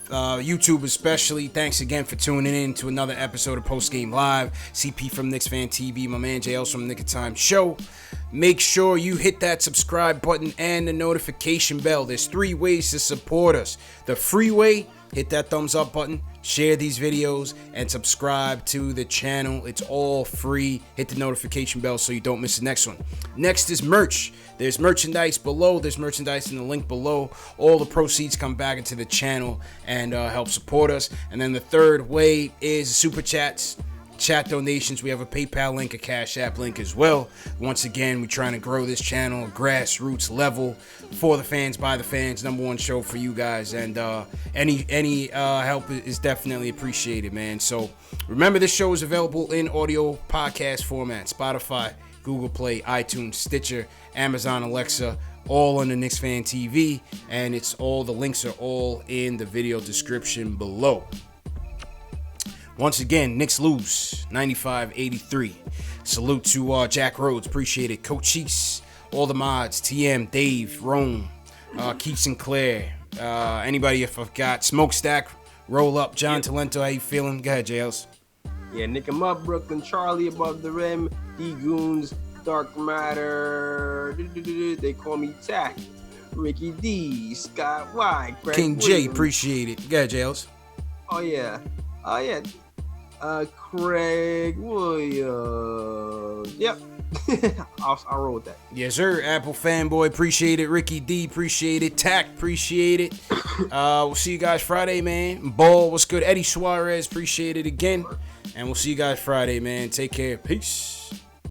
YouTube especially. Thanks again for tuning in to another episode of Post Game Live. CP from Knicks Fan TV, my man JL's from Nick of Time Show. Make sure you hit that subscribe button and the notification bell. There's 3 ways to support us. The free way, hit that thumbs up button, share these videos, and subscribe to the channel. It's all free. Hit the notification bell so you don't miss the next one. Next is merch. There's merchandise below. There's merchandise in the link below. All the proceeds come back into the channel and help support us. And then the third way is super chats. Chat donations. We have a PayPal link, a Cash App link as well. Once again, we're trying to grow this channel grassroots level for the fans, by the fans. #1 show for you guys, and any help is definitely appreciated, man. So remember, this show is available in audio podcast format: Spotify, Google Play, iTunes, Stitcher, Amazon Alexa, all under Knicks Fan TV, and the links are all in the video description below. Once again, Knicks lose 95-83. Salute to Jack Rhodes. Appreciate it. Coach Cheese, all the mods, TM, Dave, Rome, Keith Sinclair, anybody if I've got, Smokestack, Roll Up, John Talento, how you feeling? Go ahead, JLs. Yeah, Nick 'em up, Brooklyn, Charlie, Above the Rim, D-Goons, Dark Matter, they call me Tack, Ricky D, Scott Y, Craig King Williams. J, appreciate it. Go ahead, JLs. Oh yeah. Craig Williams. Yep. I'll roll with that. Yes, sir. Apple fanboy, appreciate it. Ricky D, appreciate it. Tack, appreciate it. We'll see you guys Friday, man. Ball, what's good? Eddie Suarez, appreciate it again. And we'll see you guys Friday, man. Take care. Peace.